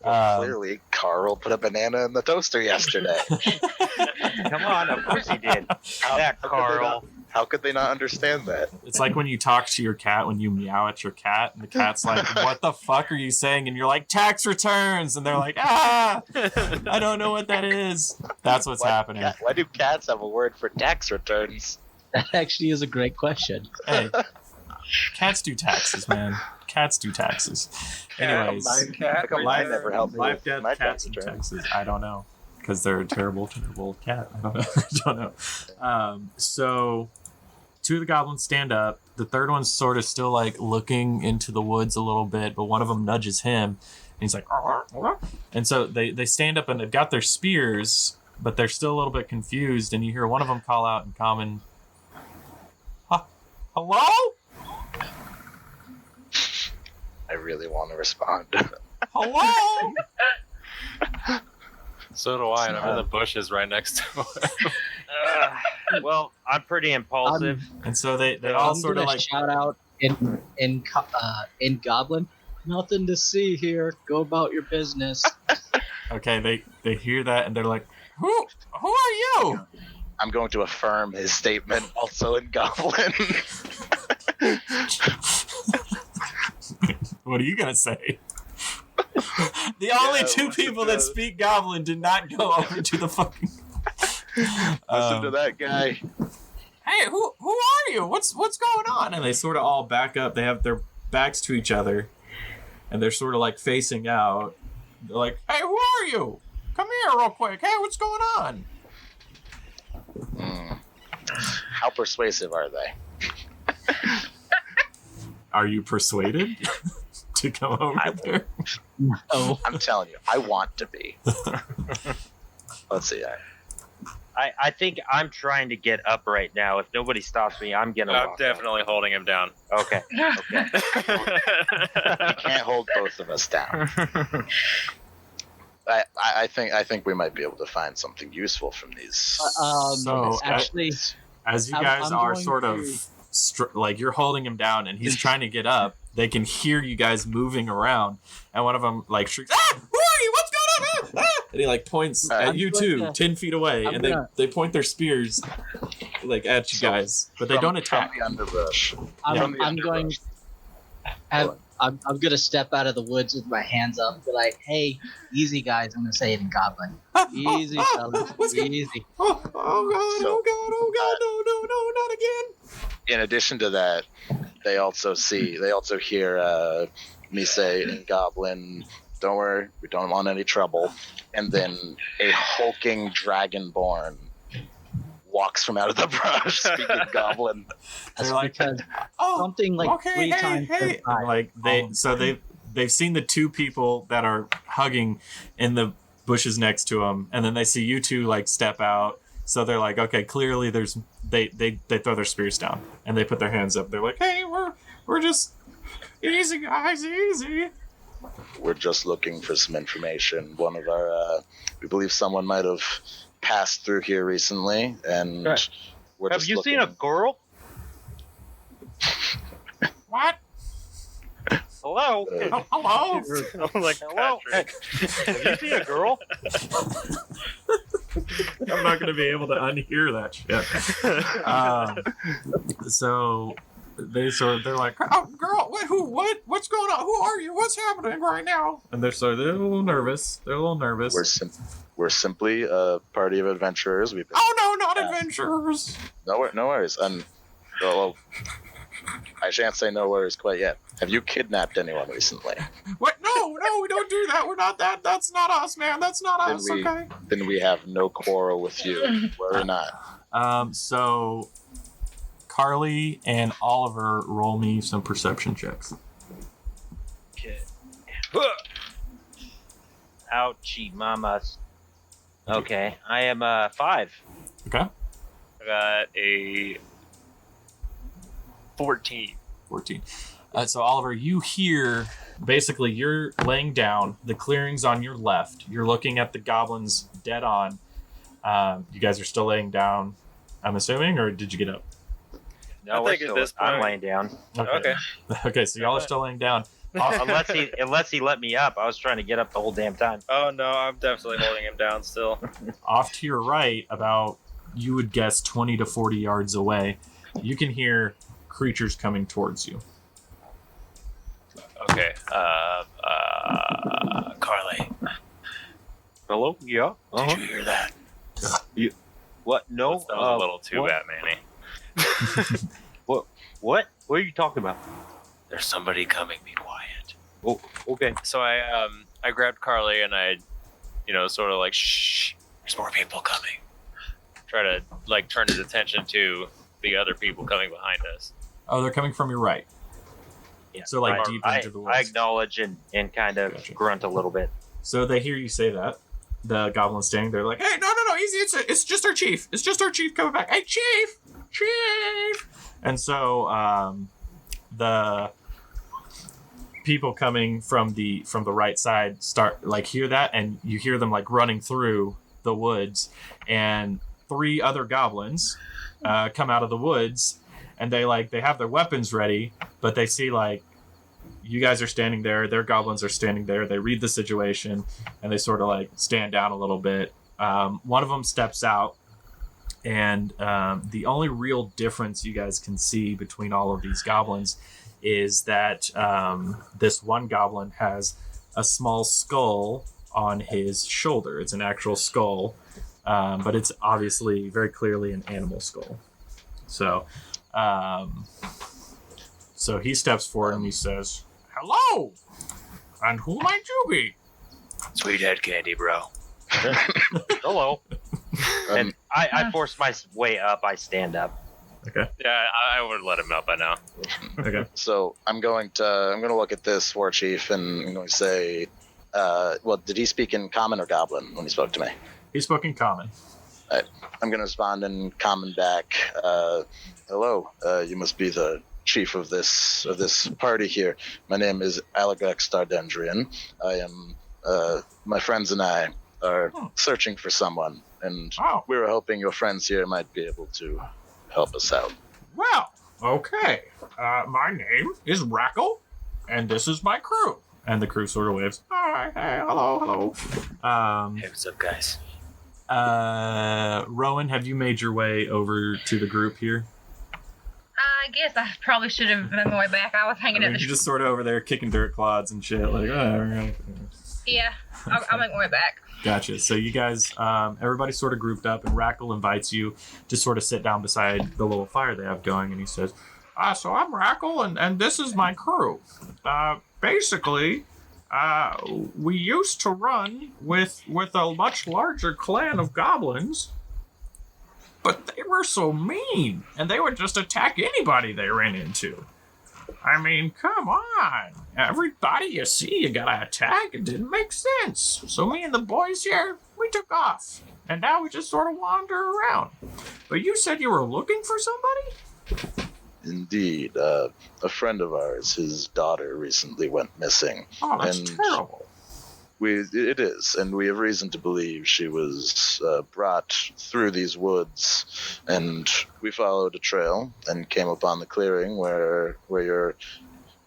Clearly, Carl put a banana in the toaster yesterday. Come on, of course he did. That Carl. How could they not understand that? It's like when you talk to your cat, when you meow at your cat, and the cat's like, what the fuck are you saying? And you're like, tax returns. And they're like, I don't know what that is. That's what's happening. Why do cats have a word for tax returns? That actually is a great question. Hey, cats do taxes, man. Cats do taxes. Anyways, Mine never helped me life, with death, my cats, tax and returns. taxes. I don't know. Because they're a terrible, terrible cat. I don't know. So two of the goblins stand up. The third one's sort of still like looking into the woods a little bit, but one of them nudges him, and he's like, and so they stand up and they've got their spears, but they're still a little bit confused. And you hear one of them call out in common, "Hello?" I really want to respond. Hello? So do I, and I'm in the bushes right next to him. Well, I'm pretty impulsive. And so they all I'm sort of gonna like, shout out in Goblin. Nothing to see here. Go about your business. okay, they hear that and they're like, who are you? I'm going to affirm his statement also in Goblin. What are you gonna say? The only two people that speak Goblin did not go over to the fucking. Listen to that guy. Hey, who are you? What's going on? And they sort of all back up. They have their backs to each other, and they're sort of like facing out. They're like, "Hey, who are you? Come here, real quick. Hey, what's going on?" How persuasive are they? Are you persuaded to come over there? No. I'm telling you, I want to be. Let's see. I think I'm trying to get up right now. If nobody stops me, I'm gonna. I'm walk definitely holding him down. out. Okay. Okay. You can't hold both of us down. I think we might be able to find something useful from these. So, actually, as you I'm are going sort to- of like you're holding him down and he's trying to get up, they can hear you guys moving around, and one of them like shrieks, "Ah, who are you? What's going on?" Ah! And he like points at I'm you going two, to- 10 feet away, I'm and gonna- they point their spears like at you So, guys, but they From- don't attack. From the underbrush. Yeah. From the I'm going. underbrush. I'm gonna step out of the woods with my hands up, be like, "Hey, easy guys." I'm gonna say it in Goblin. Easy, fellas. what's going- Easy. Oh god! So- Oh god! No! Not again! In addition to that, they also hear me say in Goblin, "Don't worry, we don't want any trouble." And then a hulking dragonborn walks from out of the brush, speaking Goblin. That's They're like, because Oh, something like okay, 3 times per And time. like they've seen the two people that are hugging in the bushes next to them, and then they see you two like step out. So they're like, okay, clearly there's they throw their spears down and they put their hands up. They're like, hey, we're just easy guys, easy. We're just looking for some information. One of our, we believe someone might have passed through here recently, and Correct. we're Have just you seen a looking- girl? What? Hello? Uh, Oh, hello? I'm like, Hello? Patrick. Have you seen a girl? I'm not going to be able to unhear that shit. So they're like, oh, girl, what's going on? Who are you? What's happening right now? And they're a little nervous. we're simply a party of adventurers. We've been Oh no, not adventurers. no worries. And well, I shan't say no worries quite yet. Have you kidnapped anyone recently? What? No, we don't do that. We're not that. That's not us, man. That's not Then us. we- Okay. Then we have no quarrel with you. Worry not. So Carley and Oliver roll me some perception checks. Okay. Ouchie mamas. Okay, I am 5. Okay. I got a 14. 14. So Oliver, you hear, basically you're laying down, the clearing's on your left, you're looking at the goblins dead on. You guys are still laying down, I'm assuming, or did you get up? No, I we're think at still, this I'm point- laying down. Okay. Okay, so y'all are still laying down. Unless he let me up. I was trying to get up the whole damn time. Oh no, I'm definitely holding him down still. Off to your right, about, you would guess 20 to 40 yards away, you can hear creatures coming towards you. Okay. Carly, Hello? Yeah. did you hear that? What? No. That was a little too what? bad, Manny. What? What are you talking about? There's somebody coming. Be quiet. Oh, okay. So I grabbed Carly and I, sort of like, shh. There's more people coming. Try to like turn his attention to the other people coming behind us. Oh, they're coming from your right. Yeah. So like deep into the woods. I acknowledge and kind of Gotcha. grunt a little bit. So they hear you say that. The goblin's standing there like, hey, no, easy. It's just our chief. It's just our chief coming back. Hey, chief. And so the people coming from the right side start like hear that, and you hear them like running through the woods, and 3 other goblins come out of the woods, and they have their weapons ready, but they see like you guys are standing there, their goblins are standing there. They read the situation, and they sort of like stand down a little bit. One of them steps out, and the only real difference you guys can see between all of these goblins is that this one goblin has a small skull on his shoulder. It's an actual skull, but it's obviously very clearly an animal skull. So he steps forward and he says, hello, and who might you be? Sweet head candy, bro. Hello. And Um, I force my way up. I stand up. Okay. Yeah, I would let him up by now. Okay. So I'm going to look at this war chief and I'm going to say, well, did he speak in common or goblin when he spoke to me? He spoke in common. I'm going to respond in common back. Hello, you must be the chief of this party here. My name is Aligrax Stardendrian. I am my friends and I are searching for someone, and Oh. we were hoping your friends here might be able to help us out. Well, okay. My name is Rackle, and this is my crew. And the crew sort of waves. Hi, hey, hello. Hey, what's up, guys? Rowan, have you made your way over to the group here? I guess I probably should have been on my way back. I was hanging I at mean, the. you're just sort of over there kicking dirt clods and shit. Like, oh, Yeah, I'll make my way back. gotcha. So you guys, everybody sort of grouped up, and Rackle invites you to sort of sit down beside the little fire they have going, and he says, so I'm Rackle, and this is my crew. Basically, we used to run with a much larger clan of goblins, but they were so mean, and they would just attack anybody they ran into. I mean, come on. Everybody you see, you gotta attack. It didn't make sense. So me and the boys here, we took off. And now we just sort of wander around. But you said you were looking for somebody? Indeed, a friend of ours, his daughter recently went missing. Oh, that's And- terrible. It is, and we have reason to believe she was brought through these woods, and we followed a trail and came upon the clearing where your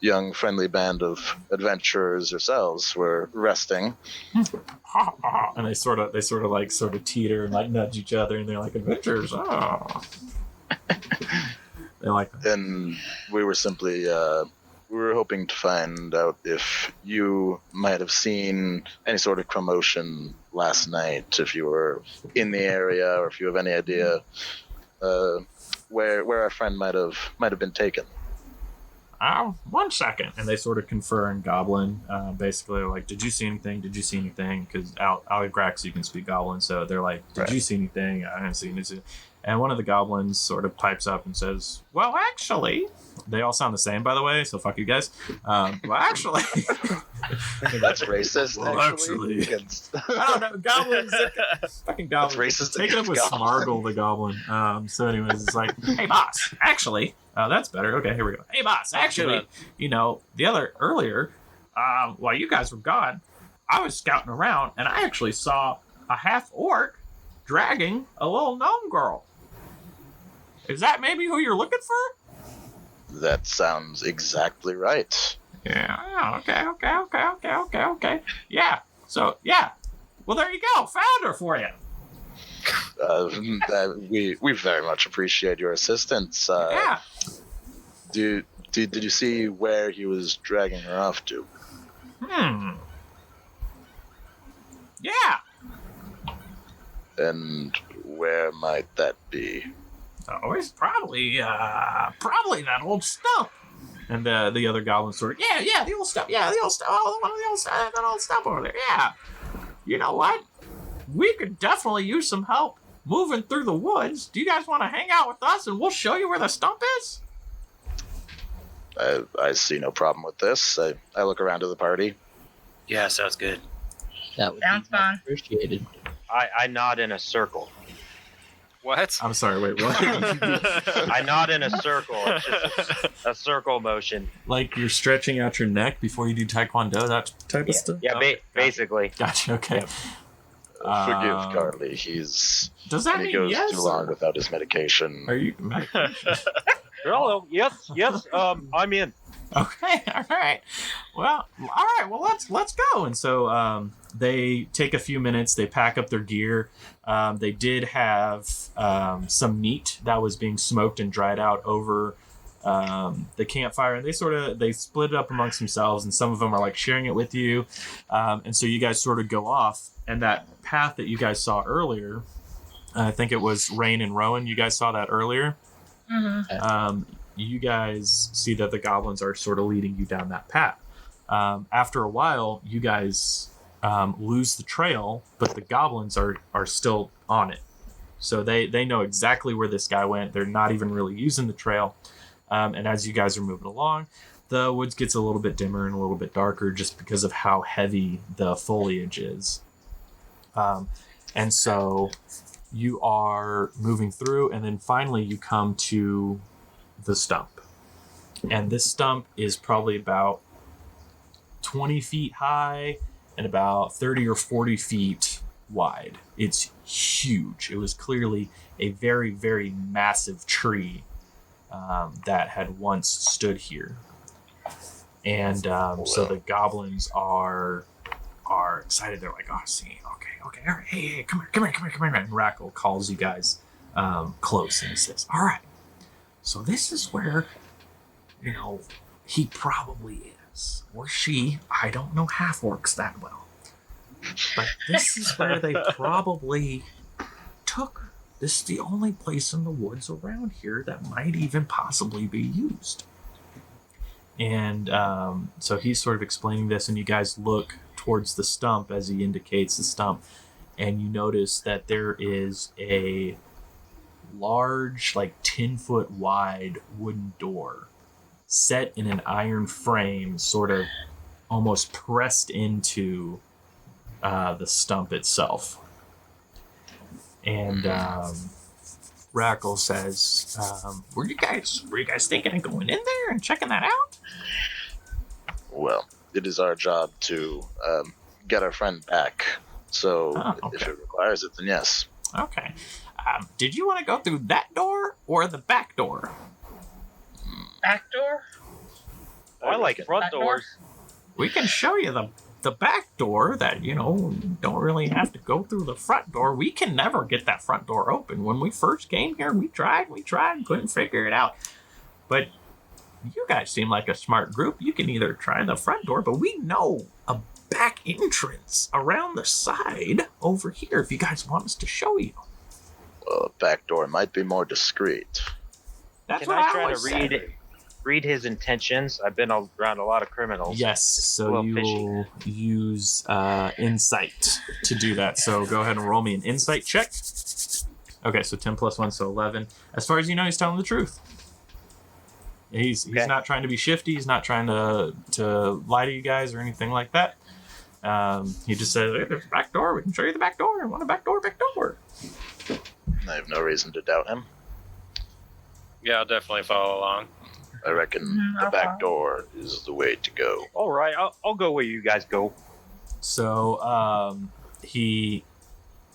young friendly band of adventurers yourselves were resting. And they sort of teeter and like nudge each other, and they're like, adventurers. Oh. They like that. And we were simply we were hoping to find out if you might have seen any sort of commotion last night, if you were in the area, or if you have any idea where our friend might have been taken. 1 second. And they sort of confer in Goblin. Basically, like, did you see anything? Did you see anything? Because Aligrax, you can speak Goblin, so they're like, did you see anything? I didn't see anything. And one of the goblins sort of pipes up and says, well, actually, they all sound the same, by the way, so fuck you guys. Well, actually, that's racist. Well, actually. I don't know. Goblins, fucking goblins. That's racist. Take it up with Smargle, the goblin. So, anyways, it's like, hey, boss, actually, that's better. Okay, here we go. Hey, boss, actually, earlier, while you guys were gone, I was scouting around and I actually saw a half orc dragging a little gnome girl. Is that maybe who you're looking for? That sounds exactly right. Yeah. Okay. Yeah. So, yeah. Well, there you go. Found her for you. We very much appreciate your assistance. Yeah. Did you see where he was dragging her off to? Yeah. And where might that be? Oh, it's probably that old stump. And the other goblin sort of, the old stump. Yeah, the old stump. Oh, one of the old stump, that old stump over there. Yeah. You know what? We could definitely use some help moving through the woods. Do you guys want to hang out with us and we'll show you where the stump is? I see no problem with this. I look around to the party. Yeah, sounds good. That would Sounds be much fun. appreciated. I nod in a circle. What? I'm sorry, wait, what? I nod in a circle. It's just a circle motion. Like you're stretching out your neck before you do Taekwondo, that type of stuff? Yeah, basically. Gotcha, okay. Forgive Carley. Does that he mean goes yes? too long without his medication. Are you... Hello. Yes. I'm in. Okay, all right. Well, let's go. And so they take a few minutes. They pack up their gear. They did have some meat that was being smoked and dried out over the campfire, and they split it up amongst themselves. And some of them are like sharing it with you. And so you guys sort of go off, and that path that you guys saw earlier, I think it was Rain and Rowan. You guys saw that earlier. Mm-hmm. You guys see that the goblins are sort of leading you down that path. After a while, you guys lose the trail, but the goblins are still on it. So they know exactly where this guy went. They're not even really using the trail. And as you guys are moving along, the woods gets a little bit dimmer and a little bit darker just because of how heavy the foliage is. And so you are moving through, and then finally you come to the stump. And this stump is probably about 20 feet high and about 30 or 40 feet wide. It's huge. It was clearly a very, very massive tree that had once stood here. And so the goblins are excited. They're like, oh, see, okay, all right, hey, come here. And Rackle calls you guys close, and he says, all right, so this is where, he probably is. Or she. I don't know half-orcs that well. But this is where they probably took her. This is the only place in the woods around here that might even possibly be used. And so he's sort of explaining this, and you guys look towards the stump as he indicates the stump, and you notice that there is a large, like 10-foot wide wooden door set in an iron frame, sort of almost pressed into the stump itself. And Rackle says, were you guys thinking of going in there and checking that out? Well, it is our job to get our friend back. So Oh, if okay. it requires it, then yes. Okay. Did you want to go through that door or the back door? Back door? I like front Back door? doors. We can show you the back door that, you don't really have to go through the front door. We can never get that front door open. When we first came here, we tried, couldn't figure it out. But you guys seem like a smart group. You can either try the front door, but we know a back entrance around the side over here if you guys want us to show you. Well, a back door might be more discreet. That's Can what I try always to said. read his intentions? I've been around a lot of criminals. Yes, so Well, you fishy. will use insight to do that. So go ahead and roll me an insight check. Okay, so 10 plus 1, so 11. As far as you know, he's telling the truth. He's Okay. not trying to be shifty. He's not trying to lie to you guys or anything like that. He just said, hey, there's a back door. We can show you the back door. I want a back door, back door. I have no reason to doubt him. Yeah, I'll definitely follow along. I reckon the back door is the way to go. All right, I'll go where you guys go. So he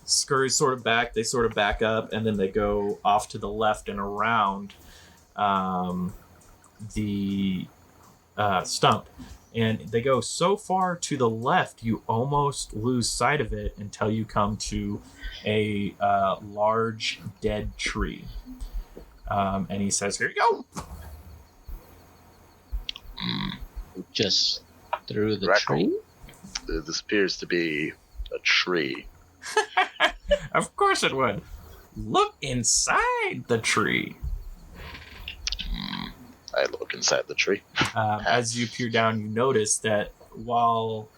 scurries sort of back. They sort of back up, and then they go off to the left and around the stump. And they go so far to the left, you almost lose sight of it until you come to a large dead tree. And he says, here you go. Just through the Reckle. tree? This appears to be a tree. Of course it would. Look inside the tree. I look inside the tree. As you peer down, you notice that while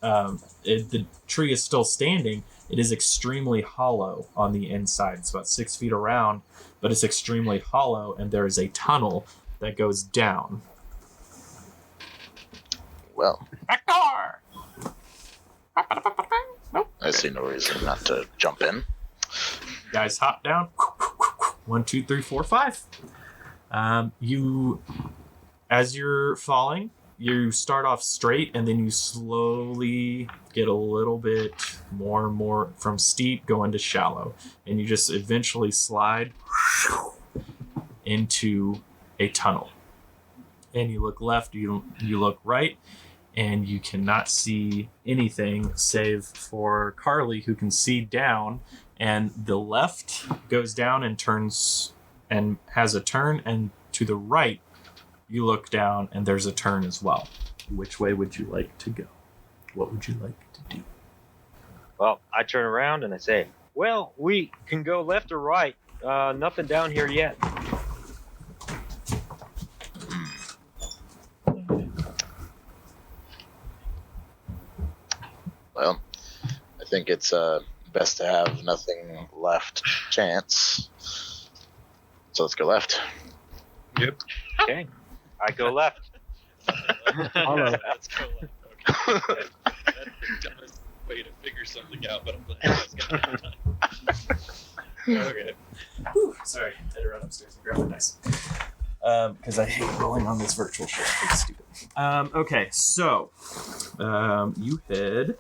the tree is still standing, it is extremely hollow on the inside. It's about 6 feet around, but it's extremely hollow, and there is a tunnel that goes down. Well, Back door! Nope. I see no reason not to jump in. You guys hop down. 1, 2, 3, 4, 5. As you're falling, you start off straight, and then you slowly get a little bit more and more from steep going to shallow, and you just eventually slide into a tunnel. And you look left, you look right, and you cannot see anything save for Carley, who can see down, and the left goes down and turns and has a turn, and to the right you look down and there's a turn as well. Which way would you like to go? What would you like to do? Well, I turn around and I say, well, we can go left or right. Nothing down here yet. Well, I think it's best to have nothing left chance. So let's go left. Yep. Okay. I go left. Hello. That's cool. Okay. That's the dumbest way to figure something out, but I'm glad that's gonna happen. Okay. Whew, sorry, I had to run upstairs and grab the dice. Because I hate rolling on this virtual shit. It's stupid. Okay, so you head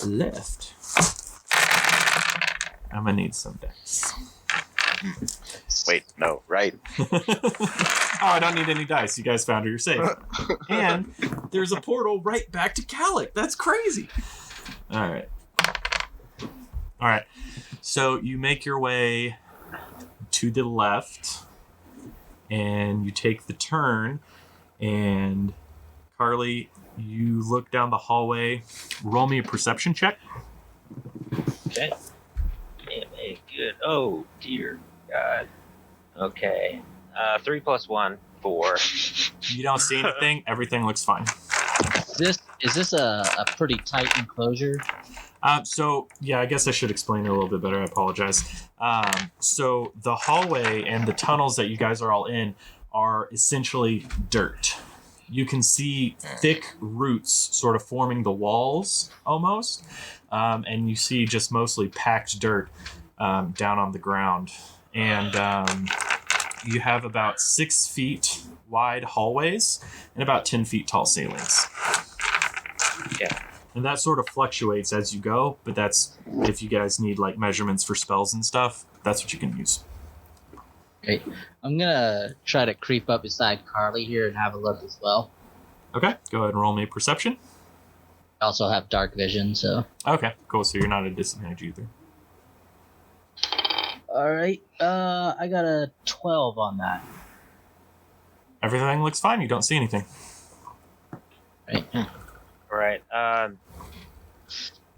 left. I'm gonna need some dice. Wait, no, right. Oh, I don't need any dice. You guys found her. You're safe. And there's a portal right back to Calic. That's crazy. All right. So you make your way to the left, and you take the turn. And Carley, you look down the hallway. Roll me a perception check. Okay. Hey, good. Oh, dear God. Okay. 3 plus 1, 4. You don't see anything. Everything looks fine. Is this a pretty tight enclosure? So yeah, I guess I should explain it a little bit better. I apologize. So the hallway and the tunnels that you guys are all in are essentially dirt. You can see thick roots sort of forming the walls almost, and you see just mostly packed dirt down on the ground. And you have about 6 feet wide hallways and about 10 feet tall ceilings. Yeah. And that sort of fluctuates as you go, but that's if you guys need like measurements for spells and stuff, that's what you can use. Great. I'm gonna try to creep up beside Carley here and have a look as well. Okay, go ahead and roll me a perception. I also have dark vision, so. Okay, cool. So you're not at a disadvantage either. Alright, I got a 12 on that. Everything looks fine. You don't see anything. Right. Right.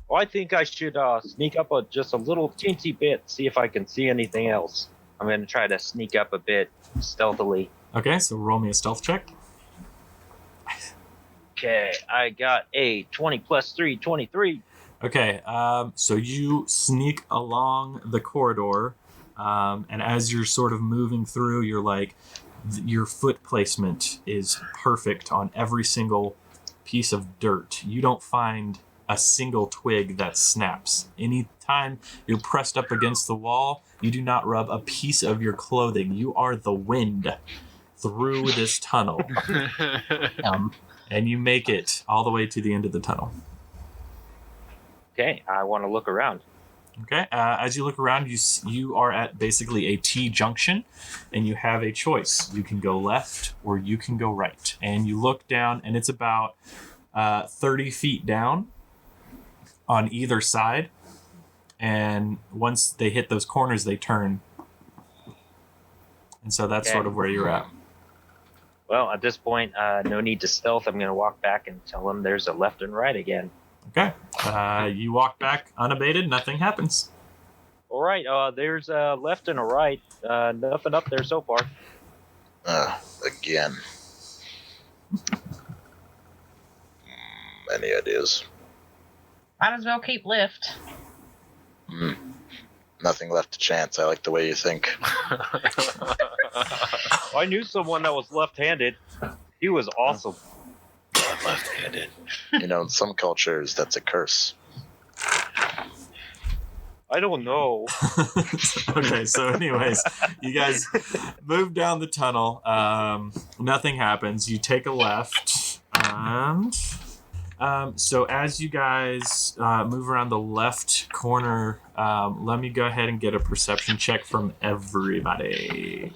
Well, I think I should sneak up just a little teensy bit, see if I can see anything else. I'm going to try to sneak up a bit stealthily. Okay, so roll me a stealth check. Okay, I got a 20 plus 3, 23. Okay, so you sneak along the corridor, and as you're sort of moving through, you're like, your foot placement is perfect on every single piece of dirt. You don't find a single twig that snaps. Anytime you're pressed up against the wall, you do not rub a piece of your clothing. You are the wind through this tunnel. And you make it all the way to the end of the tunnel. Okay, I want to look around. Okay, as you look around, you are at basically a T-junction, and you have a choice. You can go left or you can go right. And you look down, and it's about 30 feet down on either side. And once they hit those corners, they turn. And so that's Okay. sort of where you're at. Well, at this point, no need to stealth. I'm going to walk back and tell them there's a left and right again. Okay, you walk back unabated, nothing happens. All right, there's a left and a right. Nothing up there so far. Again. Any ideas? Might as well keep lift. Nothing left to chance. I like the way you think. I knew someone that was left-handed. He was awesome. I'm left-handed. You know, in some cultures, that's a curse. I don't know. Okay, so anyways, you guys move down the tunnel. Nothing happens. You take a left. And so as you guys move around the left corner, let me go ahead and get a perception check from everybody.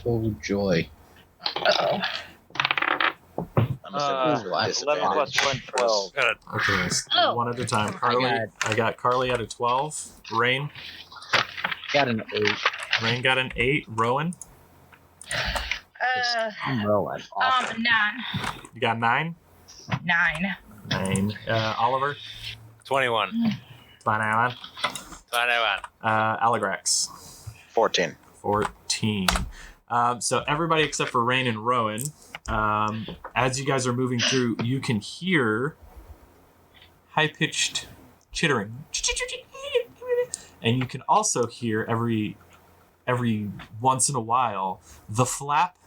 Oh, joy. Uh-oh. I'm assuming this is a 11 plus disadvantage. 1, 12. Okay, let's do Oh. one at a time. Carley, I got Carley at a 12. Rain Got an 8. Rain got an 8. Rowan, I'm rolling. Awful. 9. you got 9. 9. 9. Oliver, 21. 21. 21. Aligrax, 14. 14. So everybody except for Rain and Rowan, as you guys are moving through, you can hear high-pitched chittering. And you can also hear every once in a while the flap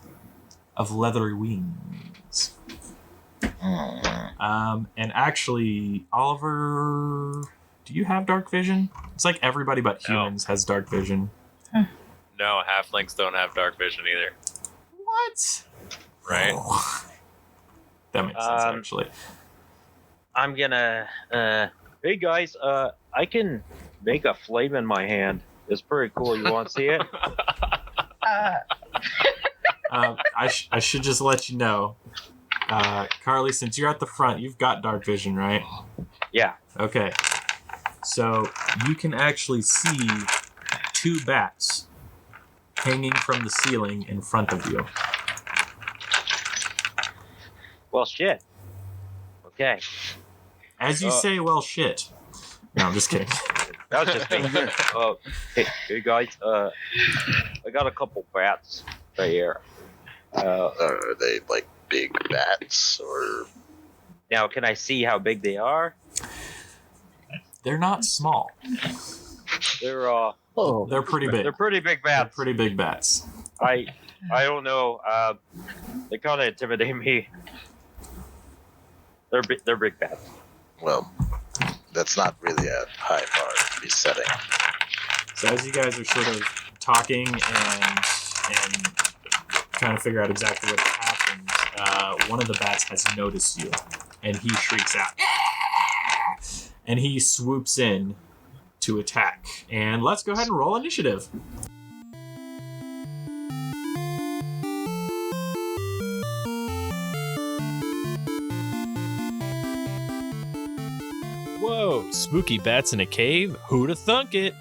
of leathery wings. And actually, Oliver, do you have dark vision? It's like everybody but No. humans has dark vision. No, halflings don't have dark vision either, What? right? Oh. That makes sense, actually. I'm gonna. Hey guys, I can make a flame in my hand. It's pretty cool. You want to see it? I should just let you know, Carley, since you're at the front, you've got dark vision, right? Yeah. Okay. So you can actually see 2 bats hanging from the ceiling in front of you. Well, shit. Okay. As you say, well, shit. No, I'm just kidding. That was just me. Hey guys, I got a couple bats right here. Are they like big bats or? Now, can I see how big they are? They're not small. They're Oh, They're pretty big. they're pretty big They're bats. pretty big bats. I don't know. They kind of intimidate me. They're big bats. Well, that's not really a high bar to be setting. So as you guys are sort of talking and trying to figure out exactly what happens, one of the bats has noticed you, and he shrieks out, and he swoops in to attack. And let's go ahead and roll initiative. Whoa, spooky bats in a cave? Who'da thunk it?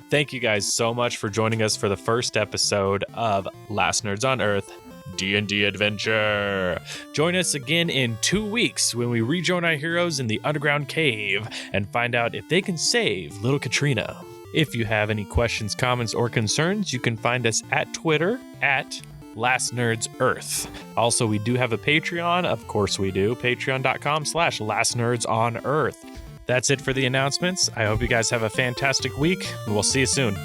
Thank you guys so much for joining us for the first episode of Last Nerds on Earth D&D Adventure. Join us again in 2 weeks when we rejoin our heroes in the underground cave and find out if they can save little Katrina. If you have any questions, comments, or concerns, you can find us at Twitter at Last Nerds Earth. Also, we do have a Patreon. Of course we do. Patreon.com/Last Nerds on Earth. That's it for the announcements. I hope you guys have a fantastic week, and we'll see you soon.